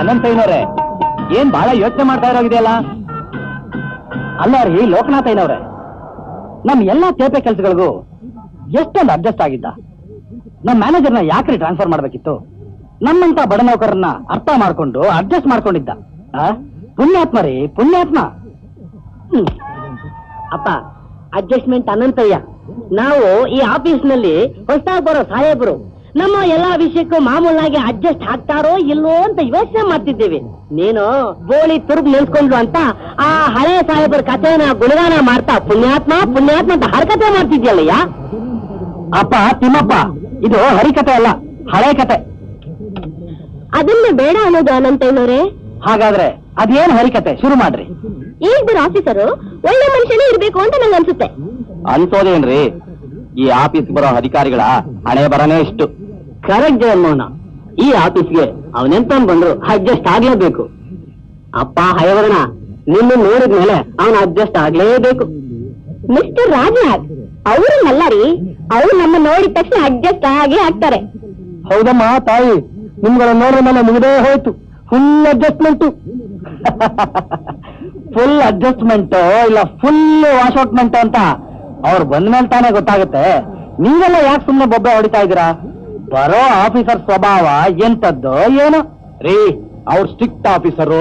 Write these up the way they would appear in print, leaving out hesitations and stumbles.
ಅನಂತಯ್ಯನವ್ರೆ, ಏನ್ ಬಹಳ ಯೋಚನೆ ಮಾಡ್ತಾ ಇರೋಗಿದೆಯಲ್ಲ? ಅಲ್ಲ ರೀ ಲೋಕನಾಥಯ್ಯನವ್ರೆ, ನಮ್ ಎಲ್ಲಾ ತೇಪೆ ಕೆಲಸಗಳಿಗೂ ಎಷ್ಟೊಂದು ಅಡ್ಜಸ್ಟ್ ಆಗಿದ್ದ. ನಮ್ ಮ್ಯಾನೇಜರ್ನ ಯಾಕ್ರಿ ಟ್ರಾನ್ಸ್ಫರ್ ಮಾಡ್ಬೇಕಿತ್ತು? ನಮ್ಮಂತ ಬಡ ನೌಕರನ್ನ ಅರ್ಥ ಮಾಡ್ಕೊಂಡು ಅಡ್ಜಸ್ಟ್ ಮಾಡ್ಕೊಂಡಿದ್ದ. ಪುಣ್ಯಾತ್ಮ ರೀ, ಪುಣ್ಯಾತ್ಮ. ಅಪ್ಪ, ಅಡ್ಜಸ್ಟ್ಮೆಂಟ್ ಅನಂತಯ್ಯ. ನಾವು ಈ ಆಫೀಸ್ ನಲ್ಲಿ ಹೊಸದಾಗಿ ಬರೋ ಸಾಹೇಬರು ನಮ್ಮ ಎಲ್ಲಾ ವಿಷಯಕ್ಕೂ ಮಾಮೂಲಾಗಿ ಅಡ್ಜಸ್ಟ್ ಆಗ್ತಾರೋ ಇಲ್ಲೋ ಅಂತ ಯೋಚನೆ ಮಾಡ್ತಿದ್ದೇವೆ. ನೀನು ಗೋಳಿ ತುರ್ಬ್ ನೆನ್ಸ್ಕೊಂಡ್ಲು ಅಂತ ಆ ಹಳೆ ಸಾಹೇಬರ ಕಥೆನ ಗುಣಗಾನ ಮಾಡ್ತಾ ಪುಣ್ಯಾತ್ಮ ಪುಣ್ಯಾತ್ಮ ಅಂತ ಹರಕತೆ ಮಾಡ್ತಿದ್ಯಲ್ಲಯ್ಯ. ಅಪ್ಪ ತಿಮ್ಮಪ್ಪ, ಇದು ಹರಿಕತೆ ಅಲ್ಲ, ಹಳೆ ಕತೆ. ಅದನ್ನ ಬೇಡ ಅನ್ನೋದು ಅನಂತಯ್ಯನವರೇ. ಹಾಗಾದ್ರೆ ಅದೇನ್ ಹರಿಕತೆ ಶುರು ಮಾಡ್ರಿ. ಈಗಿನ ಆಫೀಸರು ಒಳ್ಳೆ ಮನುಷ್ಯನೇ ಇರ್ಬೇಕು ಅಂತ ನಂಗೆ ಅನ್ಸುತ್ತೆ. ಅನ್ಸೋದೇನ್ರಿ, ಈ ಆಫೀಸ್ ಬರೋ ಅಧಿಕಾರಿಗಳ ಹಣೆ ಬರನೇ ಇಷ್ಟು. ಕರೆಕ್ಟ್ ಜಯಮೋಹನ, ಈ ಆಫೀಸ್ಗೆ ಅವನೆಂತ ಬಂದ್ರು ಅಡ್ಜಸ್ಟ್ ಆಗ್ಲೇಬೇಕು. ಅಪ್ಪ ಹಯವರ್ಣ ನಿನ್ನ ನೋಡಿದ್ಮೇಲೆ ಅವನು ಅಡ್ಜಸ್ಟ್ ಆಗ್ಲೇಬೇಕು. ಮಿಸ್ಟರ್ ರಾಜನಾಥ್ ಅವ್ರನ್ನಲ್ಲ ರೀ, ಅವ್ರು ನಮ್ಮ ನೋಡಿದ ತಕ್ಷಣ ಅಡ್ಜಸ್ಟ್ ಆಗೇ ಆಗ್ತಾರೆ. ಹೌದಮ್ಮ ತಾಯಿ, ನಿಮ್ಗಳ ನೋಡಿದ ಮೇಲೆ ಮುಗಿದೇ ಹೋಯ್ತು. Full adjustment. ಫುಲ್ ಅಡ್ಜಸ್ಟ್ಮೆಂಟ್ ಇಲ್ಲ ಫುಲ್ ವಾಶೌಟ್ಮೆಂಟ್ ಅಂತ ಅವ್ರು ಬಂದ್ಮೇಲೆ ತಾನೇ ಗೊತ್ತಾಗುತ್ತೆ. ನೀವೆಲ್ಲ ಯಾಕೆ ಸುಮ್ಮನೆ ಬೊಬ್ಬೆ ಹೊಡಿತಾ ಇದ್ದೀರಾ? ಬರೋ ಆಫೀಸರ್ ಸ್ವಭಾವ ಎಂತದ್ದು ಏನು ರೀ? ಅವ್ರು ಸ್ಟ್ರಿಕ್ಟ್ ಆಫೀಸರು,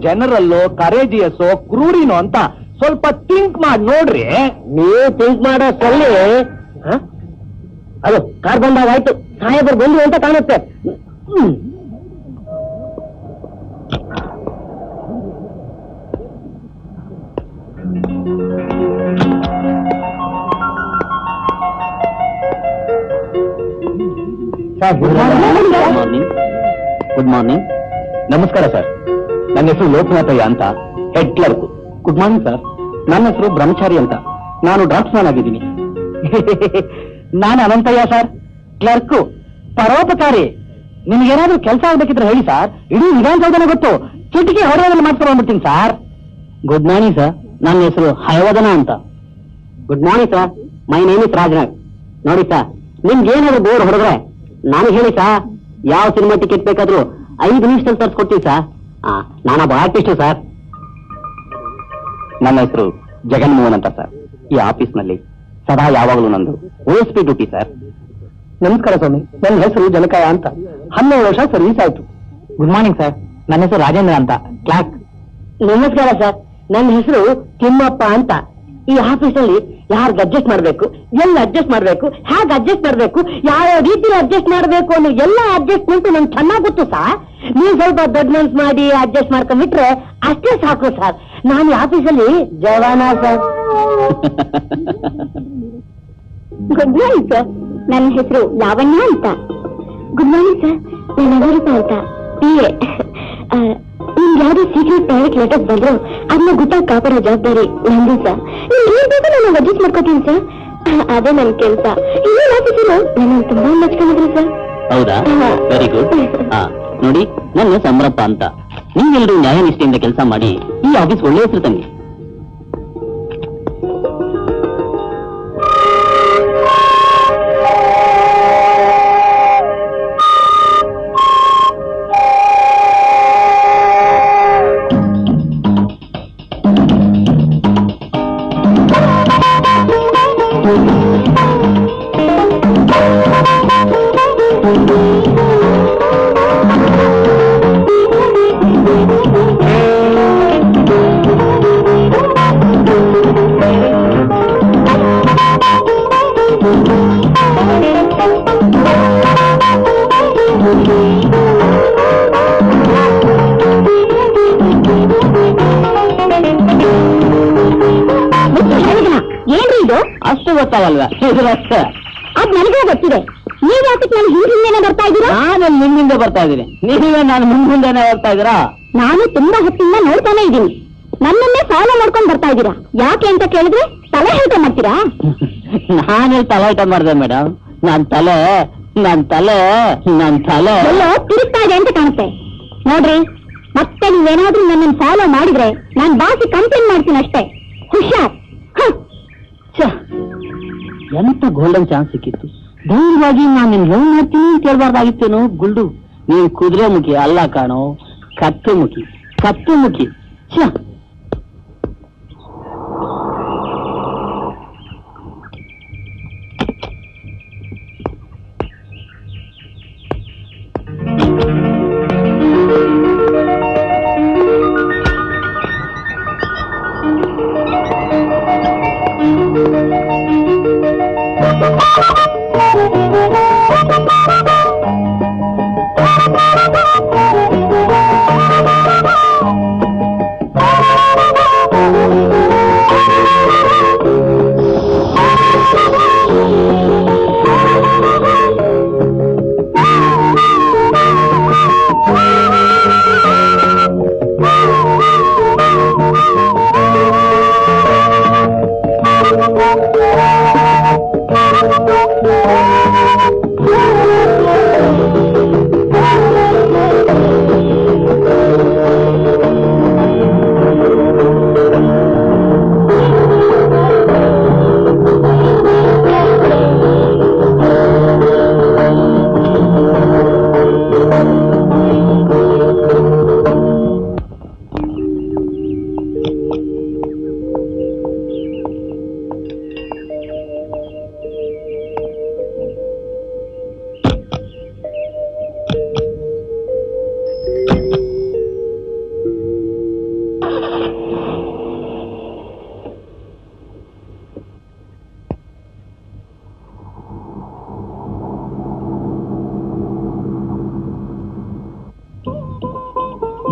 ಜನರಲ್ಲು, ಕರೇಜಿಯಸ್ಸು, ಕ್ರೂರಿನೋ ಅಂತ ಸ್ವಲ್ಪ ಥಿಂಕ್ ಮಾಡಿ ನೋಡ್ರಿ. ನೀವು ಥಿಂಕ್ ಮಾಡೋ ಸಲ್ಲಿ ಅದು ಕಾರ್ ಬಂದಾಗ ಆಯ್ತು, ಸಾಹೇಬರು ಬಂದ್ರು ಅಂತ ಕಾಣುತ್ತೆ. Good morning. ನಮಸ್ಕಾರ ಸರ್, ನನ್ನ ಹೆಸರು ಲೋಕನಾಥಯ್ಯ ಅಂತ, head clerk. Good morning sir, ನನ್ನ ಹೆಸರು ಬ್ರಹ್ಮಚಾರಿ ಅಂತ, ನಾನು ಡ್ರಾಫ್ಟ್ಸ್ಮನ್ ಆಗಿದ್ದೀನಿ. ನಾನು ಅನಂತಯ್ಯ ಸರ್, ಕ್ಲರ್ಕು, ಪರೋಪಕಾರಿ. ನಿಮ್ಗೇನಾದ್ರೂ ಕೆಲಸ ಆಗ್ಬೇಕಿದ್ರೆ ಹೇಳಿ ಸರ್, ಇಡೀ ವಿಧಾನಸೌಧನೇ ಗೊತ್ತು. ಚಿಟಿಕೆ ಹೊಡೆಯೋದ್ರಲ್ಲಿ ಮಾಡ್ಕೊಂಡು ಬಂದ್ಬಿಡ್ತೀನಿ ಸರ್. ಗುಡ್ ಮಾರ್ನಿಂಗ್ ಸರ್, ನನ್ನ ಹೆಸರು ಹಯವದನ ಅಂತ. Good morning sir, my name is Rajnath. ನೋಡಿ ಸರ್, ನಿಮ್ಗೇನಾದ್ರು ಬೋರ್ ಹೊಡೆದ್ರೆ ನಾನು ಹೇಳಿ ಸರ್, ಯಾವ ಸಿನಿಮಾ ಟಿಕೆಟ್ ಬೇಕಾದ್ರೂ 5 ನಿಮಿಷದಲ್ಲಿ ತರಿಸ್ಕೊಡ್ತೀವಿ ಸರ್. ನಾನೊಬ್ಬ ಆರ್ಟಿಸ್ಟು ಸರ್. ನನ್ನ ಹೆಸರು ಜಗನ್ಮೋಹನ್ ಅಂತ ಸರ್. ಈ ಆಫೀಸ್ನಲ್ಲಿ ಸದಾ ಯಾವಾಗಲೂ ನಂದು OSP ಡ್ಯೂಟಿ ಸರ್. ನಮಸ್ಕಾರ ಸ್ವಾಮಿ, ನನ್ನ ಹೆಸರು ಜನಕಾಯ ಅಂತ, 12 ವರ್ಷ ಸರ್ವಿಸ್ ಆಯ್ತು. ಗುಡ್ ಮಾರ್ನಿಂಗ್ ಸರ್, ನನ್ನ ಹೆಸರು ರಾಜೇಂದ್ರ ಅಂತ, ಕ್ಲಾರ್ಕ್. ನಮಸ್ಕಾರ ಸರ್, ನನ್ನ ಹೆಸರು ತಿಮ್ಮಪ್ಪ ಅಂತ. ಈ ಆಫೀಸಲ್ಲಿ ಯಾರ್ಗ್ ಅಡ್ಜಸ್ಟ್ ಮಾಡ್ಬೇಕು, ಎಲ್ಲ ಅಡ್ಜಸ್ಟ್ ಮಾಡ್ಬೇಕು, ಹೇಗೆ ಅಡ್ಜಸ್ಟ್ ಮಾಡ್ಬೇಕು, ಯಾವ ರೀತಿ ಅಡ್ಜಸ್ಟ್ ಮಾಡ್ಬೇಕು ಅನ್ನೋ ಎಲ್ಲ ಅಡ್ಜಸ್ಟ್ಮೆಂಟ್ ನನ್ಗೆ ಚೆನ್ನಾಗ್ ಗೊತ್ತು ಸರ್. ನೀವು ಸ್ವಲ್ಪ ದೊಡ್ಡ ಮನ್ಸ್ ಮಾಡಿ ಅಡ್ಜಸ್ಟ್ ಮಾಡ್ಕೊಂಡ್ಬಿಟ್ರೆ ಅಷ್ಟೇ ಸಾಕು ಸರ್. ನಾನು ಈ ಆಫೀಸಲ್ಲಿ ಜವಾನ ಸರ್. ಗುಡ್ ಮಾರ್ನಿಂಗ್ ಸರ್, ನನ್ನ ಹೆಸರು ಲಾವಣ್ಯ ಅಂತ. ಗುಡ್ ಮಾರ್ನಿಂಗ್ ಸರ್, ನನ್ನ ಅಮೃತ ಅಂತ, PA. ನಿಮ್ಗೆ ಯಾವ್ದು ಸೀಕ್ರೆಟ್ ಪ್ರೈವೇಟ್ ಲೆಟರ್ ಬಂದ್ರು ಅದನ್ನ ಗುಟ್ಟಾಗಿ ಕಾಪಾಡೋ ಜವಾಬ್ದಾರಿ ನಂದು ಸರ್. ನಿಮ್ಗೆ ಏನ್ ಬೇಕು ನಾನು ಅಡ್ಜಸ್ಟ್ ಮಾಡ್ಕೋತೀನಿ ಸರ್, ಅದೇ ನನ್ ಕೆಲಸ. ಈ ಆಫೀಸರು ನನ್ನ ತುಂಬಾ ಮೆಚ್ಕೊಂಡಿದ್ರು ಸರ್. ಹೌದಾ? Very good. ನೋಡಿ, ನನ್ನ ಸಮರಪ್ಪ ಅಂತ. ನೀವೆಲ್ಲರೂ ನ್ಯಾಯ ನಿಷ್ಠೆಯಿಂದ ಕೆಲಸ ಮಾಡಿ ಈ ಆಫೀಸ್ ಒಳ್ಳೆ ಹೆಸರು ತನ್ನಿ. ಏನ್ರಿ ಇದು? ಅಷ್ಟು ಗೊತ್ತಾಗಲ್ವಾ? ಅದ್ ನನಗೂ ಗೊತ್ತಿದೆ. ನೀವ್ ಯಾಕೆ ನಾನು ಹಿಂದಿಂದೇನೆ ಬರ್ತಾ ಇದ್ದೀರಾ? ನಾನು ನಿಮ್ಮಿಂದ ಬರ್ತಾ ಇದ್ದೀನಿ, ನೀವೇ ನಾನು ಮುಂದೇನೆ ಬರ್ತಾ ಇದ್ದೀರಾ? ನಾನು ತುಂಬಾ ಹೊತ್ತಿಂದ ನೋಡ್ತಾನೆ ಇದ್ದೀನಿ. ನನ್ನನ್ನೇ ಫಾಲೋ ಮಾಡ್ಕೊಂಡು ಬರ್ತಾ ಇದ್ದೀರಾ. ಯಾಕೆ ಅಂತ ಕೇಳಿದ್ರೆ ತಲೆ ಹೇಳ್ತಾ ಮಾಡ್ತೀರಾ? ನಾನೇ ತಲಾಟ ಮಾಡಿದೆ ಮೇಡಮ್. ನಾನ್ ತಲೆ ನನ್ ತಲೆ ಎಲ್ಲೋ ತಿರುಗ್ತಾ ಇದೆ ಅಂತ ಕಾಣುತ್ತೆ. ನೋಡ್ರಿ, ಮತ್ತೆ ನೀವೇನಾದ್ರೂ ನನ್ನನ್ನು ಫಾಲೋ ಮಾಡಿದ್ರೆ ನಾನ್ ಬಾಸಿ ಕಂಪ್ಲೇಂಟ್ ಮಾಡ್ತೀನಿ ಅಷ್ಟೇ. ಹುಷಾರ್. ಎಂತ ಗೋಲ್ಡನ್ ಚಾನ್ಸ್ ಸಿಕ್ಕಿತ್ತು. ಧೈರ್ಯವಾಗಿ ನಾನು ನಿನ್ ಲವ್ ಮಾಡ್ತೀನಿ ಅಂತ ಹೇಳ್ಬಾರ್ದಾಗಿತ್ತೇನೋ ಗುಲ್ಡು. ನೀನ್ ಕುದುರೆ ಮುಖಿ ಅಲ್ಲ ಕಾಣೋ, ಕತ್ತೆ ಮುಖಿ.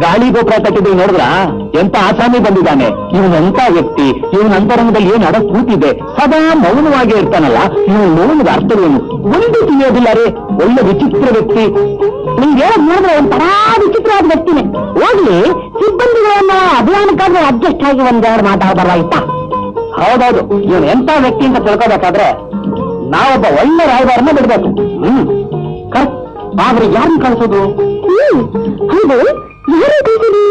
ಗಾಳಿ ಗೋಪುರ ಕಟ್ಟಿದ್ದೀವಿ ನೋಡಿದ್ರ, ಎಂತ ಆಸಾಮಿ ಬಂದಿದ್ದಾನೆ. ಇವನೆಂತ ವ್ಯಕ್ತಿ, ಇವನ ಅಂತರಂಗದಲ್ಲಿ ಏನ್ ಅಡ ಕೂತಿದೆ. ಸದಾ ಮೌನವಾಗಿ ಇರ್ತಾನಲ್ಲ, ಇವನು ಮೌನದ ಅರ್ಥವೇನು ಒಂದು ತಿಳಿಯೋದಿಲ್ಲ ರೀ. ಒಳ್ಳೆ ವಿಚಿತ್ರ ವ್ಯಕ್ತಿ. ನಿಮ್ಗೆ ನೋಡಿದ್ರೆ ಒಂಥರ ವಿಚಿತ್ರವಾದ ವ್ಯಕ್ತಿನೇ. ಹೋಗ್ಲಿ, ಸಿಬ್ಬಂದಿಗಳನ್ನ ಅಭಿಯಾನಕ್ಕಾದ್ರೆ ಅಡ್ಜಸ್ಟ್ ಆಗಿ ಒಂದೆರಡು ಮಾತಾಡಬಾರ್ದಾಯ್ತಾ? ಹೌದೌದು, ಇವನು ಎಂತ ವ್ಯಕ್ತಿ ಅಂತ ತಿಳ್ಕೋಬೇಕಾದ್ರೆ ನಾವೊಬ್ಬ ಒಳ್ಳೆ ರಾಯಭಾರನ ಬಿಡ್ಬೇಕು. ಕರೆಕ್ಟ್. ಆದ್ರೆ ಯಾರನ್ನ ಕಳಿಸೋದು? ಹೌದು, ಯಾರು ಕಳಿಸೋದು?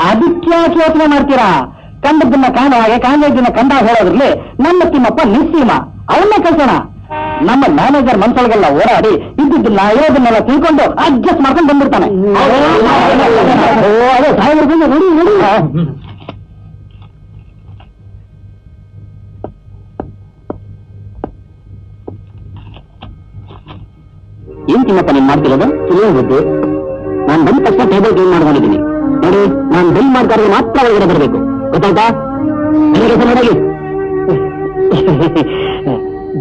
ಅದಕ್ಕೆ ಯೋಚನೆ ಮಾಡ್ತೀರಾ? ಕಂಡದ್ದನ್ನ ಕಾಣೋ ಹಾಗೆ, ಕಾಣದನ್ನ ಕಂಡಾಗ ಹೇಳೋದ್ರಲ್ಲಿ ನಮ್ಮ ತಿಮ್ಮಪ್ಪ ನಿಸ್ಸೀಮ, ಅವನ್ನೇ ಕಳ್ಸೋಣ. ನಮ್ಮ ಮ್ಯಾನೇಜರ್ ಮನ್ಸೊಳಗೆಲ್ಲ ಓಡಾಡಿ ಇದ್ದನ್ನ ಇರೋದನ್ನೆಲ್ಲ ತಿಳ್ಕೊಂಡು ಅಡ್ಜಸ್ಟ್ ಮಾಡ್ಕೊಂಡು ಬಂದ್ಬಿಡ್ತಾನೆ. ಅದೇ ಸಾಹೇಬ್ರು ನೋಡಿ ನೋಡಿ. ಏನ್ ತಿಮ್ಮಪ್ಪ ನೀನ್ ಮಾಡ್ತಿರೋದು? ತಿಳಿಯೋದು. ನಾನು ಬಂದ ತಕ್ಷಣ ಟೇಬಲ್ ಕ್ಲೀನ್ ಮಾಡ್ಕೊಂಡಿದ್ದೀನಿ ನೋಡಿ. ನಾನು ಬಿಲ್ ಮಾಡ್ತಾರೆ ಮಾತ್ರ ಒಳಗಡೆ ಬರಬೇಕು, ಗೊತ್ತಾಯ್ತಾ? ನೋಡಿ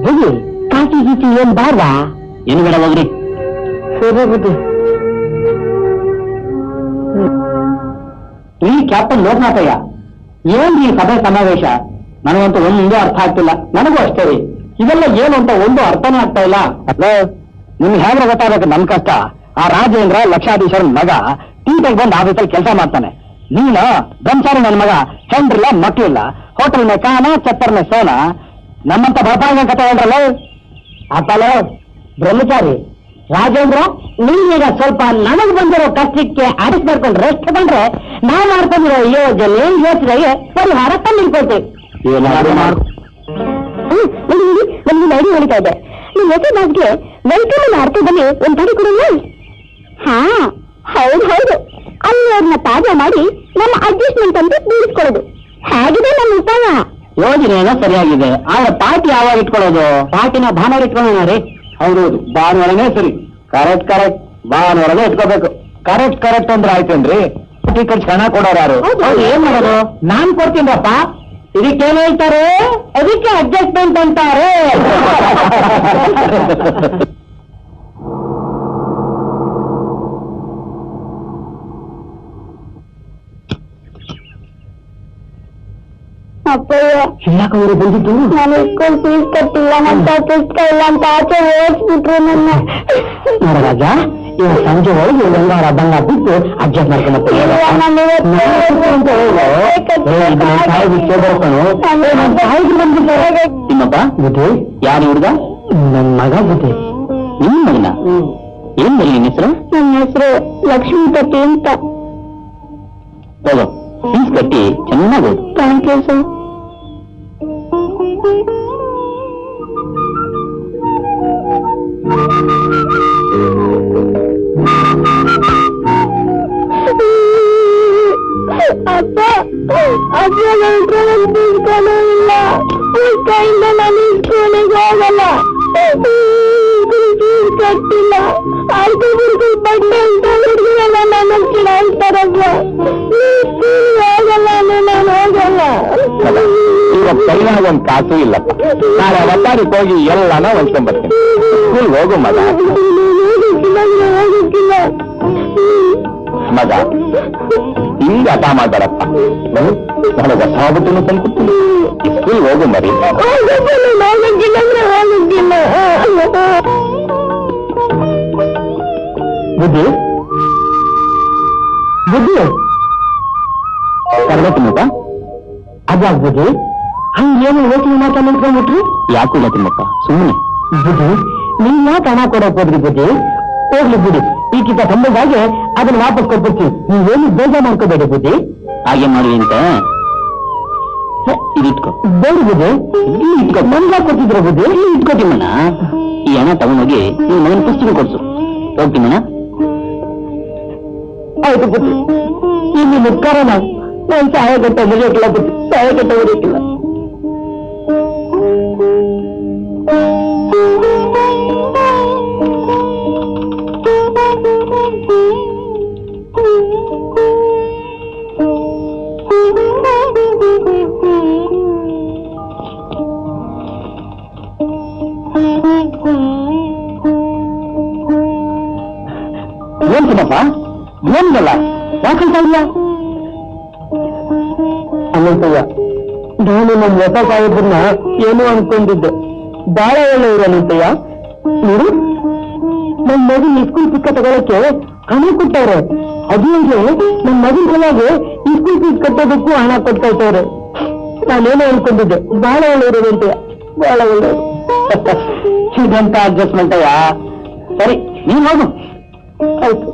ಬುಗಿ ಕಾಚಿ ಗೀಚಿ ಏನ್ ಬಾರ್ವಾ? ಏನು ಬೇಡ, ಹೋಗ್ರಿ. ಈ ಕ್ಯಾಪ್ಟನ್ ಲೋಕನಾಥಯ್ಯ, ಏನ್ ಈ ಸಭೆ ಸಮಾವೇಶ? ನನಗಂತೂ ಒಂದು ಅರ್ಥ ಆಗ್ತಿಲ್ಲ. ನನಗೂ ಅಷ್ಟೇ ರೀ, ಇದೆಲ್ಲ ಏನು ಅಂತ ಒಂದು ಅರ್ಥನೇ ಆಗ್ತಾ ಇಲ್ಲ. ಅದೇ ನಿಮ್ಗೆ ಹೇಗೆ ಗೊತ್ತಾಗಬೇಕು ನಮ್ ಕಷ್ಟ? ಆ ರಾಜೇಂದ್ರ ಲಕ್ಷಾಧೀಶರ ಮಗ ಟೀಟಾಗಿ ಬಂದು ಆಫೀಸಲ್ಲಿ ಕೆಲಸ ಮಾಡ್ತಾನೆ. ನೀನು ಬ್ರಹ್ಮಚಾರಿ ನನ್ನ ಮಗ, ಹೆಂಡ್ರಿಲ್ಲ ಮಕ್ಕಳಿಲ್ಲ, ಹೋಟೆಲ್ ಮೇ ಕಾನ ಚಪ್ಪರ್ ಮೇ ಸೋನ, ನಮ್ಮಂತ ಬಡಪಾಯಿನ ಕತೆ ಹೇಳ್ರಲ್ಲ. ಅಪ್ಪಲೋ ಬ್ರಹ್ಮಚಾರಿ ರಾಜೇಂದ್ರ, ನೀವೀಗ ಸ್ವಲ್ಪ ನನಗೆ ಬಂದಿರೋ ಕಷ್ಟಕ್ಕೆ ಅಡಿಸ್ ಮಾಡ್ಕೊಂಡು ರೆಸ್ಟ್ ಬಂದ್ರೆ ನಾವು ಮಾಡ್ಕೊಂಡಿರೋ ಯೋಚನೆಗೆ ಪರಿಹಾರ ತಂದಿಡ್ಕೊಳ್ತೇವೆ. ನಮ್ಗೆ ಐಡಿ ಹೊಡಿತಾ ಇದೆ. ನಿಮ್ಮ ಹೆಸರಿಗೆ ವೆಲ್ಕಮ್ ಅರ್ಥದಲ್ಲಿ ಒಂದು ತಡಿ ಕೊಡಲ್ಲ? ಹಾ ಹೌದು ಹೌದು, ಅಲ್ಲಿ ಅವ್ರನ್ನ ತಾಜಾ ಮಾಡಿ ನಮ್ಮ ಅಡ್ಜಸ್ಟ್ಮೆಂಟ್ ಅಂತ ಬೀಳಿಸ್ಕೊಳ್ಳೋದು. ಹೇಗಿದೆ ನಮ್ಮ ಉಪಾಯ? ಯೋಜನೆ ಸರಿಯಾಗಿದೆ, ಆದ್ರೆ ಪಾರ್ಟಿ ಯಾವಾಗ ಇಟ್ಕೊಳ್ಳೋದು? ಪಾರ್ಟಿನ ಭಾನುವಾರ ಇಟ್ಕೊಳ್ಳೋಣ ರೀ. ಹೌದೌದು, ಭಾನುವಾರನೇ ಸರಿ. ಕರೆಕ್ಟ್ ಕರೆಕ್ಟ್, ಭಾನುವಾರನೇ ಇಟ್ಕೋಬೇಕು. ಕರೆಕ್ಟ್ ಕರೆಕ್ಟ್ ಅಂದ್ರೆ ಆಯ್ತೇನ್ರಿ? ಟಿಕೆಟ್ ಹಣ ಕೊಡೋರು ಯಾರು? ಏನ್ ಮಾಡೋದು? ನಾನ್ ಕೊಡ್ತೀನಪ್ಪ. ಇದಕ್ಕೇನು ಹೇಳ್ತಾರೆ? ಅದಕ್ಕೆ ಅಡ್ಜಸ್ಟ್ಮೆಂಟ್ ಅಂತಾರೆ. ಅಪ್ಪಯ್ಯ, ಯಾಕವರು ಬಂದಿದ್ದು? ನಾನು ಸ್ಕೂಲ್ ಫೀಸ್ ಕಟ್ಟಿಲ್ಲ, ನನ್ನ ಪುಸ್ತಕ ಇಲ್ಲ ಅಂತ ಆಚೆ ಓಡಿಸ್ಬಿಟ್ರು ನನ್ನ. ರಾಜ, ಇವ ಸಂಜೆ ಒಳಗೆ ಬಂಗಾರ ಬಂಗಾರ ಬಿಟ್ಟು ಅಡ್ಜಸ್ಟ್ ಮಾಡ್ಕೊಂಡು ನಿಮ್ಮಪ್ಪ ಬುದ್ಧಿ. ಯಾರು ಹುಡುಗ? ನನ್ನ ಮಗ ಬುದ್ಧಿ. ನಿಮ್ ಮಗನ ಏನ್ ಬರೀ ನಿನ್ನ ಹೆಸರು? ನನ್ನ ಹೆಸರು ಲಕ್ಷ್ಮೀಪತಿ ಅಂತ. ಹೋಗೋ ಫೀಸ್ ಕಟ್ಟಿ ಚೆನ್ನಾಗಿ ಓದು. Thank you sir. ಅಪ್ಪ ಅಪ್ಪ ನನ್ನ ಇಲ್ಲ, ಕೈಯಿಂದ ನಾನು ಸ್ಕೂಲಿಗೆ ಹೋಗಲ್ಲ, ಕಟ್ಟಿಲ್ಲ, ಆಯ್ತು ಬಿಡ್ತು ಬಟ್ಟೆ ಅಂತ ಹುಡುಗಿರಲ್ಲ ನನ್ನ ಕಿಡಾಡ್ತಾರಪ್ಪ, ಹೋಗಲ್ಲ ನಾನು ಹೋಗಲ್ಲ. ಈಗ ಕೈಯಾಗ ಒಂದ್ ಕಾಸು ಇಲ್ಲಪ್ಪ. ನಾಳೆ ಒತ್ತಾರಕ್ಕೆ ಹೋಗಿ ಎಲ್ಲಾನ ಹೊಲ್ಕೊಂಡ್ಬರ್ತೀನಿ. ಸ್ಕೂಲ್ ಹೋಗು ಮಗ. ಹೋಗಿಲ್ಲ ಮಗ ಹಿಂಗ ಹಠ ಮಾಡ್ಬೇಡಪ್ಪ. ನನಗೆ ಹೊಸ ಬಟ್ಟೆನೂ ತಂದ್ಕೊಡ್ತೀನಿ. ಸ್ಕೂಲ್ ಹೋಗು ಮರಿ. ಬುದ್ಧಿ ಬುದ್ಧಿ ತಿಮ್ಮಪ್ಪ, ಅದಾಗ್ಬುದ್ಧಿ ಹಂಗೇನು ಯೋಚನೆ ಮಾತ್ರ ನಿಂತ್ಕೊಂಡ್ಬಿಟ್ರಿ? ಯಾಕೂ ಇಲ್ಲ ತಿಮ್ಮಪ್ಪ, ಸುಮ್ಮನೆ. ಬುದ್ಧಿ ನೀನ್ ಯಾಕೆ ಹಣ ಕೊಡಕ್ ಹೋದ್ರಿ ಬುದ್ಧಿ? ಹೋಗ್ಲಿ ಬಿಡಿ, ಈಗಿದ್ದ ಸಂಬಂಧಾಗೆ ಅದನ್ನ ವಾಪಸ್ ಕೊಟ್ಬಿಡ್ತೀವಿ. ನೀವೇನು ಬೇಜಾರ್ ಮಾಡ್ಕೋಬೇಡಿ ಬುದ್ಧಿ. ಹಾಗೆ ಮಾಡಿ ಅಂತ ಇದಿಟ್ಕೋ. ಬೇಡ ಬುದ್ಧಿ, ಇಲ್ಲಿ ಇಟ್ಕೋ. ನಮ್ಗೆ ಕೊಡ್ತಿದ್ರ ಬುದ್ಧಿ? ಇಲ್ಲಿ ಇಟ್ಕೋತೀಮಣ್ಣ. ಈ ಹಣ ತಗೊಂಡೋಗಿ ನೀವು ಮಗನ ಪುಸ್ತಕ ಕೊಡ್ಸು. ಹೋಗ್ತೀಮಣ್ಣ. ಆಯ್ತು ಬುದ್ಧಿ, ಇಲ್ಲಿ ಮುಕ್ಕಾರ ನಾನು ಸಹಾಯ ಕೊಟ್ಟ ಮುಗಿಯಕ್ಕಿಲ್ಲ ಬುದ್ಧಿ, ಸಹಾಯ ಕೊಟ್ಟ ಮುಗಿಯಕ್ಕಿಲ್ಲ. ಏನ್ ತಿನ್ನಪ್ಪ, ಏನಿಲ್ಲ, ಯಾಕಂತ ಇಲ್ಲ ಅನ್ನಂತಯ್ಯ. ನಾನು ನಮ್ಮ ಹೊಸ ಸಾಹೇಬ್ರನ್ನ ಏನೋ ಅನ್ಕೊಂಡಿದ್ದೆ, ಬಹಳ ಒಳ್ಳೆಯವರು ಅನ್ನಂತಯ್ಯ. ನೀರು ನಮ್ ಮಗನ್ ಸ್ಕೂಲ್ ಪುಸ್ತಕ ತಗೊಳಕ್ಕೆ ಹಣ ಕೊಟ್ಟವ್ರೆ. ಅದು ನಮ್ ಮಗನ್ ಸಲುವಾಗಿ ಈ ಸ್ಕೂಲ್ ಫೀಸ್ ಕಟ್ಟೋದಕ್ಕೂ ಹಣ ಕೊಡ್ತಾ ಇರ್ತವ್ರೆ. ನಾನೇನೋ ಅನ್ಕೊಂಡಿದ್ದೆ, ಬಹಳ ಒಳ್ಳೆಯವರು ಅಂತಯ್ಯ, ಬಹಳ ಒಳ್ಳೆಯವರು. ಇದಂತ ಅಡ್ಜಸ್ಟ್ಮೆಂಟ್ ಅಯ್ಯ. ಸರಿ, ನೀನ್ ಹೋಗು. ಆಯ್ತು.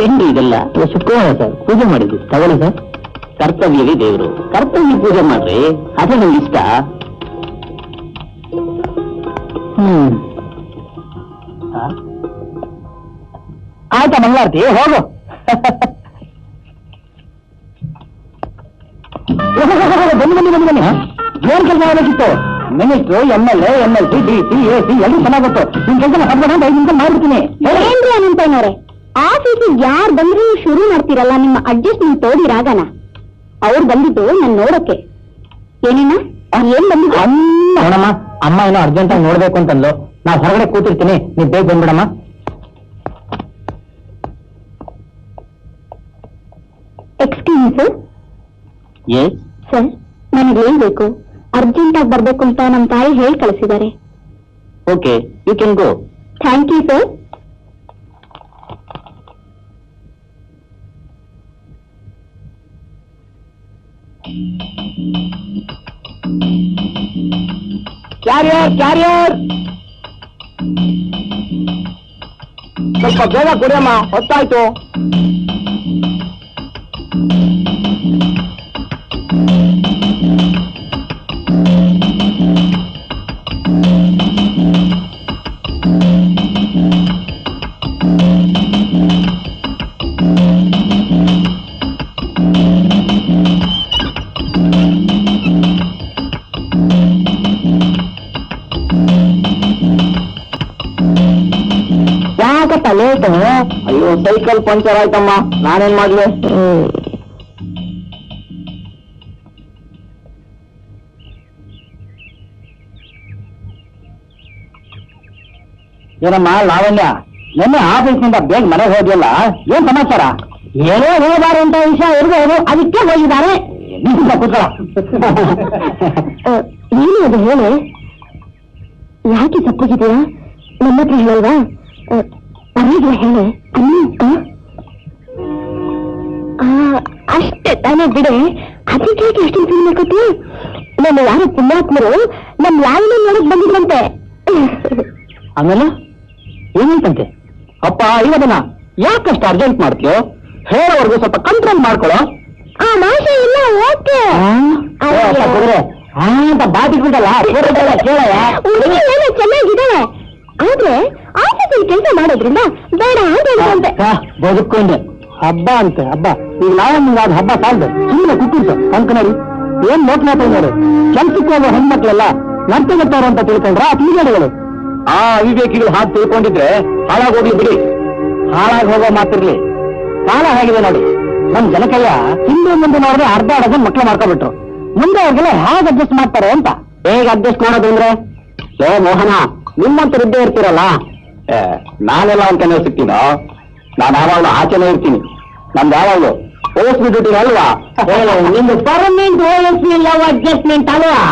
ಏನ್ರಿ ಇದೆಲ್ಲ? ಶುಕ್ರವಾರ ಸರ್, ಪೂಜೆ ಮಾಡಿದ್ವಿ. ತಗೊಳ್ಳಿ ಸರ್. ಕರ್ತವ್ಯವೇ ದೇವರು, ಕರ್ತವ್ಯ ಪೂಜೆ ಮಾಡ್ರಿ, ಅದೇ ನಂಗೆ ಇಷ್ಟ. ಆಯ್ತಾ ಮಂಗಳಾರತಿ, ಹೋಗು. ಬನ್ನಿ ಬನ್ನಿ ಬನ್ನಿ ಬನ್ನಿ. ಏನ್ ಕೆಲಸ ಆಗಬೇಕಿತ್ತು? Minister, MLA, MLC, DC, AC ಎಲ್ಲರೂ ಚೆನ್ನಾಗೊತ್ತು. ನಿಮ್ ಕೆಲಸ ಹಬ್ಬ 5 ನಿಮಿಷ ಮಾಡ್ಬಿಡ್ತೀನಿ. ಏನ್ರಿ ಅನಂತಯ್ಯನವ್ರೆ, ಆಫೀಸಿಗೆ ಯಾರು ಬಂದ್ರೂ ಶುರು ಮಾಡ್ತೀರಲ್ಲ ನಿಮ್ಮ ಅಡ್ಜಸ್ಟ್ಮೆಂಟ್ ತೋಡಿರಾಗನ. ಅವ್ರು ಬಂದಿದ್ದು ನಾನು ನೋಡಕ್ಕೆ. ಏನೇನ ಏನ್ ಬಂದಿದ್ದು? ನೋಡಮ್ಮ, ಅಮ್ಮ ಏನೋ ಅರ್ಜೆಂಟ್ ಆಗಿ ನೋಡ್ಬೇಕು ಅಂತಂದ್ಲು. ನಾ ಹೊರಗಡೆ ಕೂತಿರ್ತೀನಿ, ನೀವ್ ಬೇಗ ಬಂದ್ಬಿಡಮ್ಮ. Excuse sir. ಎಸ್ ಸರ್, ನನಗೆ ಏನ್ ಬೇಕು? ಅರ್ಜೆಂಟ್ ಆಗಿ ಬರ್ಬೇಕು ಅಂತ ನಮ್ಮ ತಾಯಿ ಹೇಳಿ ಕಳಿಸಿದ್ದಾರೆ. Okay, you can go. Thank you sir. Carrier carrier, ಸ್ವಲ್ಪ ಬೇಗ ಕುಡಿಯಮ್ಮ, ಹೊತ್ತಾಯ್ತು. ಲೇಟ್? ಅಯ್ಯೋ ಸೈಕಲ್ ಪಂಚರ್ ಆಯ್ತಮ್ಮ, ನಾನೇನ್ ಮಾಡ್ಲಿ? ಏನಮ್ಮ ಲಾವಣ್ಯ, ನಿನ್ನೆ ಆಫೀಸ್ನಿಂದ ಬೇಗ ಮನೆಗೆ ಹೋದ್ಯಲ್ಲ, ಏನ್ ಸಮಾಚಾರ? ಏನೋ ಹೋಗಬಾರ ಅಂತ ವಿಷಯ ಇರ್ಬೋದು, ಅದಕ್ಕೆ ಹೋಗಿದ್ದಾರೆ. ಕೂತ್ಕೊಳ್ಳ. ಏನು ಅದು ಹೇಳಿ, ಯಾಕೆ ತಪ್ಪಿಗಿದೆಯಾ? ನಮ್ಮ ಹತ್ರ ಹೇಳಲ್ವಾ? ಪರವಾಗಿಲ್ಲ ಹೇಳೆ. ಅಷ್ಟೇ ತಾನೇ ಬಿಡೆ, ಅದಕ್ಕೆ ಯಾಕೆ ಅಷ್ಟೊಂದು ಫೀಲ್ ಮಾಡ್ಕೊತೀಯ? ನಮ್ಮ ಯಾರು ಪುಣ್ಯಾತ್ಮರು ನಮ್ ಯಾವನ್ನ ನೋಡಕ್ ಬಂದಿದ್ರಂತೆ. ಆಮೇಲೆ ಏನಾಯ್ತಂತೆ? ಅಪ್ಪ ಇವದನ್ನ ಯಾಕಷ್ಟು ಅರ್ಜೆಂಟ್ ಮಾಡ್ತೀಯೋ? ಹೇಳೋವರೆಗೂ ಸ್ವಲ್ಪ ಕಂಟ್ರೋಲ್ ಮಾಡ್ಕೊಳ್ಳೋ. ಆ ಮಾಷ ಇಲ್ಲ, ಓಕೆ ಅಂತ ಬಾಟಿಗಳಲ್ಲ ಚೆನ್ನಾಗಿದ್ದಾವೆ. ಆದ್ರೆ ಆಫೀಸಲ್ಲಿ ಕೆಲಸ ಮಾಡೋದ್ರಿಂದ ಬೇಡ ಅಂತ ಬದುಕೊಂಡೆ. ಹಬ್ಬ ಅಂತೆ ಹಬ್ಬ. ಈಗ ನಾವೊಂದು ಹಬ್ಬ ಸಾಲದು, ಸುಮ್ಮನೆ ಕೂತಿರ್ತು ಅಂಕನರಿ. ಏನ್ ನೋಡ್ಲಾತ ನೋಡು, ಕೆಲ್ಸಕ್ಕೆ ಹೋಗೋ ಹೆಣ್ಮಕ್ಳೆಲ್ಲ ನರ್ತಗತ್ತವ್ರು ಅಂತ ತಿಳ್ಕೊಂಡ್ರ ತಿಳಿಗಳು. ಆ ಅವಿವೇಕಿಗಳು ಹಾಗೆ ತಿಳ್ಕೊಂಡಿದ್ರೆ ಹಾಳಾಗೋಗ್ಲಿ ಬಿಡಿ. ಹಾಳಾಗಿ ಹೋಗೋ ಮಾತಿರ್ಲಿ, ಕಾಲ ಹೇಗಿದೆ ನೋಡಿ. ನಮ್ ಜನಕಯ್ಯ ಹಿಂದೆ ಮುಂದೆ ನೋಡಿದ್ರೆ ಅರ್ಧ ಡಜನ್ ಮಕ್ಳು ಮಾಡ್ಕೊಬಿಟ್ರು. ಮುಂದೆ ಅವ್ರಿಗೆಲ್ಲ ಹೇಗೆ ಅಡ್ಜಸ್ಟ್ ಮಾಡ್ತಾರೆ ಅಂತ. ಹೇಗೆ ಅಡ್ಜಸ್ಟ್ ಮಾಡೋದು ಅಂದ್ರೆ, ಏ ಮೋಹನ, ನಿಮ್ಮಂತ ಇದ್ದೇ ಇರ್ತೀರಲ್ಲ. ನಾನೆಲ್ಲ ಅಂತಾನೆ ಸಿಗ್ತೀನೋ? ನಾನು ಯಾವಾಗಲೂ ಆಚೆನೇ ಇರ್ತೀನಿ. ನಮ್ದು ಯಾವಾಗಲೂ ಓಎಸ್ಪಿ ಡ್ಯೂಟಿ ಅಲ್ವಾ? ನಿಮ್ದು ಪರ್ಮನೆಂಟ್ ಓಎಸ್ಪಿ ಲವ್ ಅಡ್ಜಸ್ಟ್ಮೆಂಟ್ ಅಲ್ವಾ?